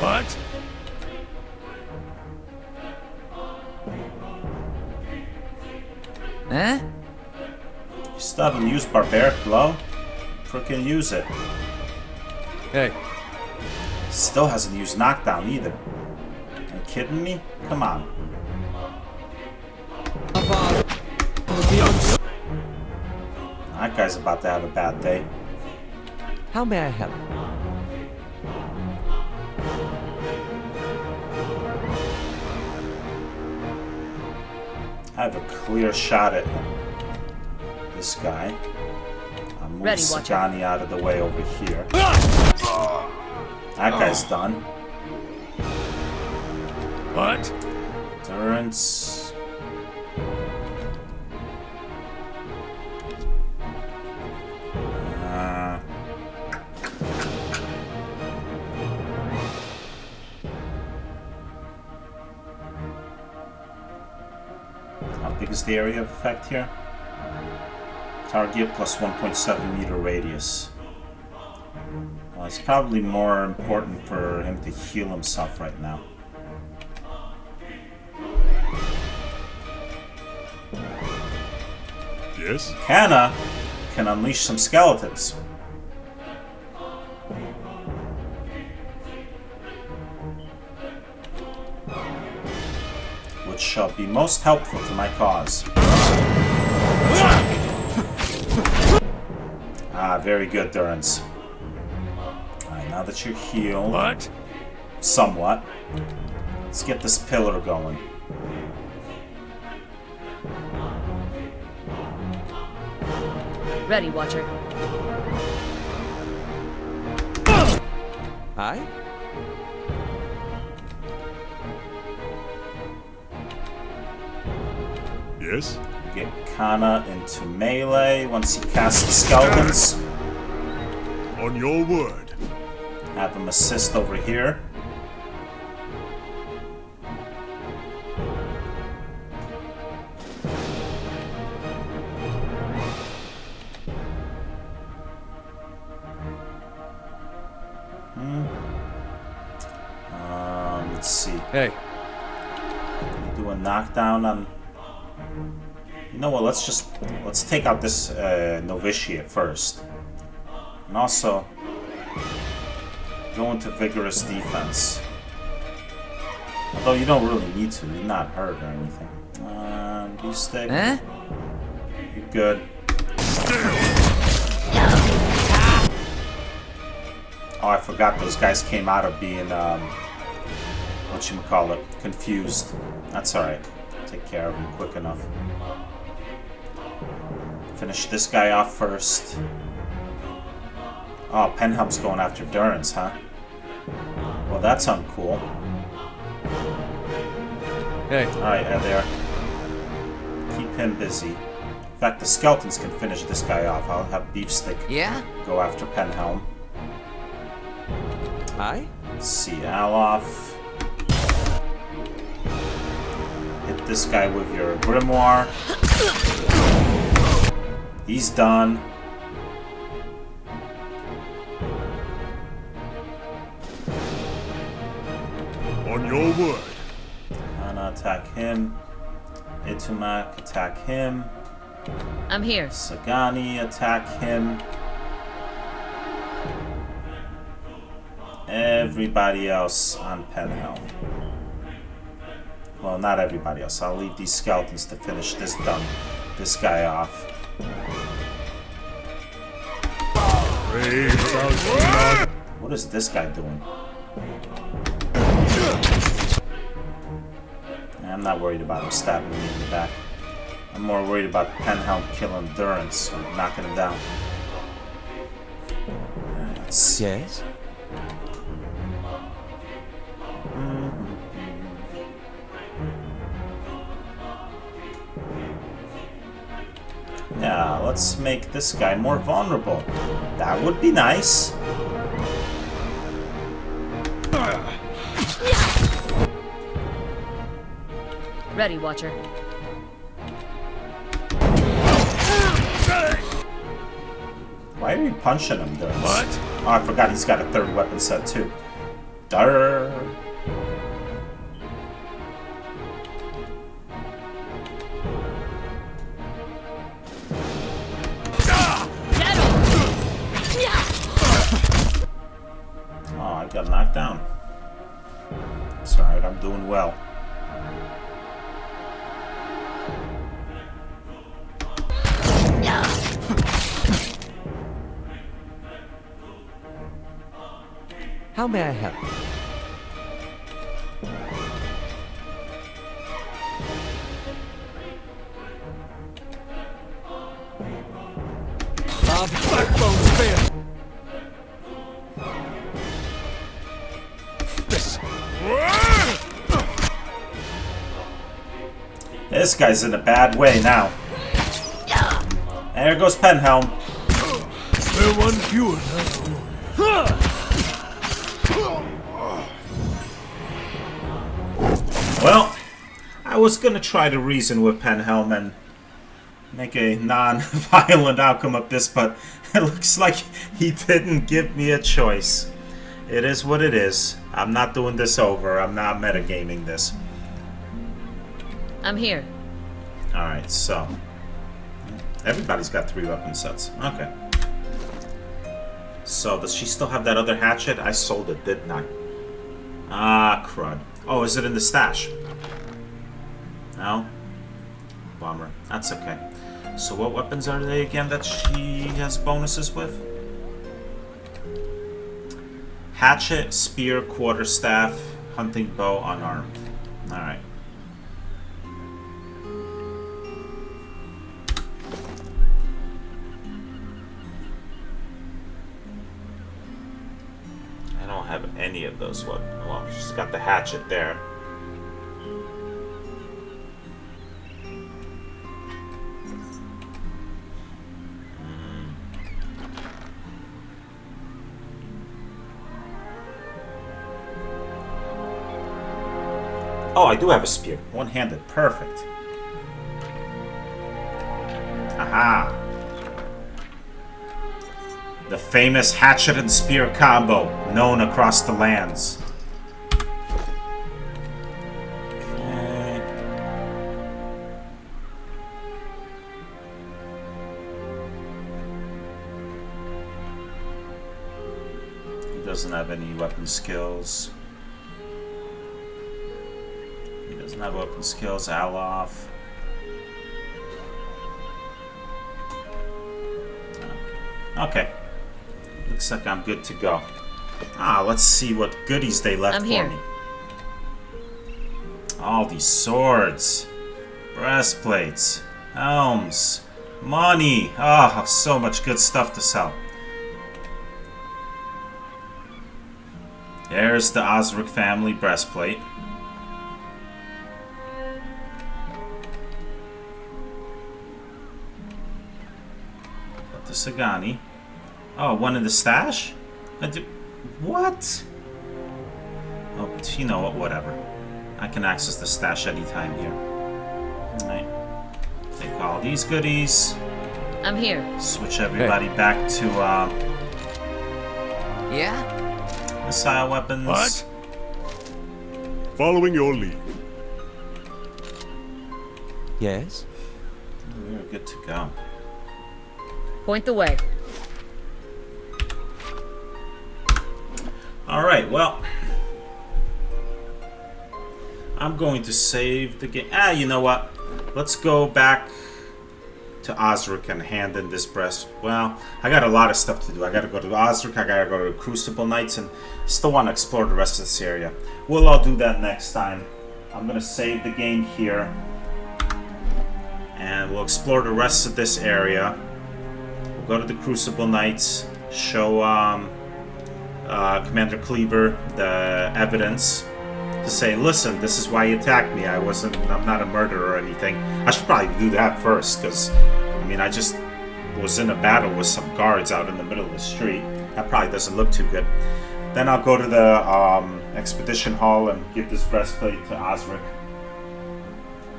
What? Huh? You still haven't used Barbaric Blow? Frickin' use it. Hey, Still hasn't used Knockdown either. Are you kidding me? Come on. That guy's about to have a bad day. How may I help? I have a clear shot at this guy. I'll move Ready, Watcher. Sagani out of the way over here. That guy's done. what? Endurance. How big is the area of effect here? Target plus 1.7 meter radius. Well, it's probably more important for him to heal himself right now. Yes? Kana can unleash some skeletons. Which shall be most helpful to my cause. Ah, very good, Durance. Alright, now that you're healed What? somewhat, let's get this pillar going. Ready, Watcher. Hi? Yes? Get Kana into melee once he casts the skeletons. On your word. Have him assist over here. Let's see. Hey, Do a knockdown on. You know what? Let's take out this novitiate first, and also go into vigorous defense. Although you don't really need to. You're not hurt or anything. Beefsteak. Huh? You're good. Oh, I forgot those guys came out of being whatchamacallit, confused. That's alright. Take care of him quick enough. Finish this guy off first. Oh, Penhelm's going after Durance, huh? Well, that's uncool. hey, Alright, there. Keep him busy. In fact, the skeletons can finish this guy off. I'll have Beefstick Yeah? go after Penhelm. Hi? Let's see, Alof. Hit this guy with your Grimoire. He's done. on your word. Kana attack him. Itumak attack him. I'm here. Sagani attack him. Everybody else on Penhelm. Well, not everybody else. I'll leave these skeletons to finish this guy off. What is this guy doing? I'm not worried about him stabbing me in the back. I'm more worried about Penhelm killing Durance or knocking him down. Let's see. Yes? Yeah, Yeah, let's make this guy more vulnerable. That would be nice. Ready, Watcher. Why are you punching him during this? What? Oh, I forgot he's got a third weapon set too. Durr. Oh, I got knocked down. It's alright, I'm doing well. How may I help? Backbone's fail. This guy's in a bad way now. There goes Penhelm. We're one fewer now. Well, I was gonna try to reason with Penhelm and make a non-violent outcome of this, but it looks like he didn't give me a choice. It is what it is. I'm not doing this over. I'm not metagaming this. I'm here. Alright, so everybody's got 3 weapon sets. Okay. So, does she still have that other hatchet? I sold it, didn't I? Ah, crud. Oh, is it in the stash? No? Bummer. That's okay. So what weapons are they again that she has bonuses with? Hatchet, spear, quarterstaff, hunting bow, unarmed. Alright. I don't have any of those weapons. Well, she's got the hatchet there. Oh, I do have a spear. One-handed. Perfect. Aha. The famous hatchet and spear combo, known across the lands. Okay. He doesn't have any weapon skills. He doesn't have weapon skills. Alof. Okay. Looks like I'm good to go. Ah, let's see what goodies they left for me. All these swords, breastplates, helms, money. Ah, so much good stuff to sell. There's the Osric family breastplate. Got the Sagani. Oh, one in the stash? What? Oh, but you know what, whatever. I can access the stash anytime here. Alright. Take all these goodies. I'm here. Switch everybody back to, Yeah? missile weapons. What? Following your lead. Yes? We're good to go. Point the way. Alright, well, I'm going to save the game. Ah, you know what? Let's go back to Osric and hand in this breast. Well, I got a lot of stuff to do. I gotta go to Osric, I gotta go to Crucible Knights, and still want to explore the rest of this area. We'll all do that next time. I'm gonna save the game here, and we'll explore the rest of this area. We'll go to the Crucible Knights, show Commander Cleaver the evidence to say, listen, this is why he attacked me. I'm not a murderer or anything. I should probably do that first, because I mean, I just was in a battle with some guards out in the middle of the street. That probably doesn't look too good. Then I'll go to the Expedition Hall and give this breastplate to Osric.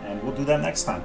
And we'll do that next time.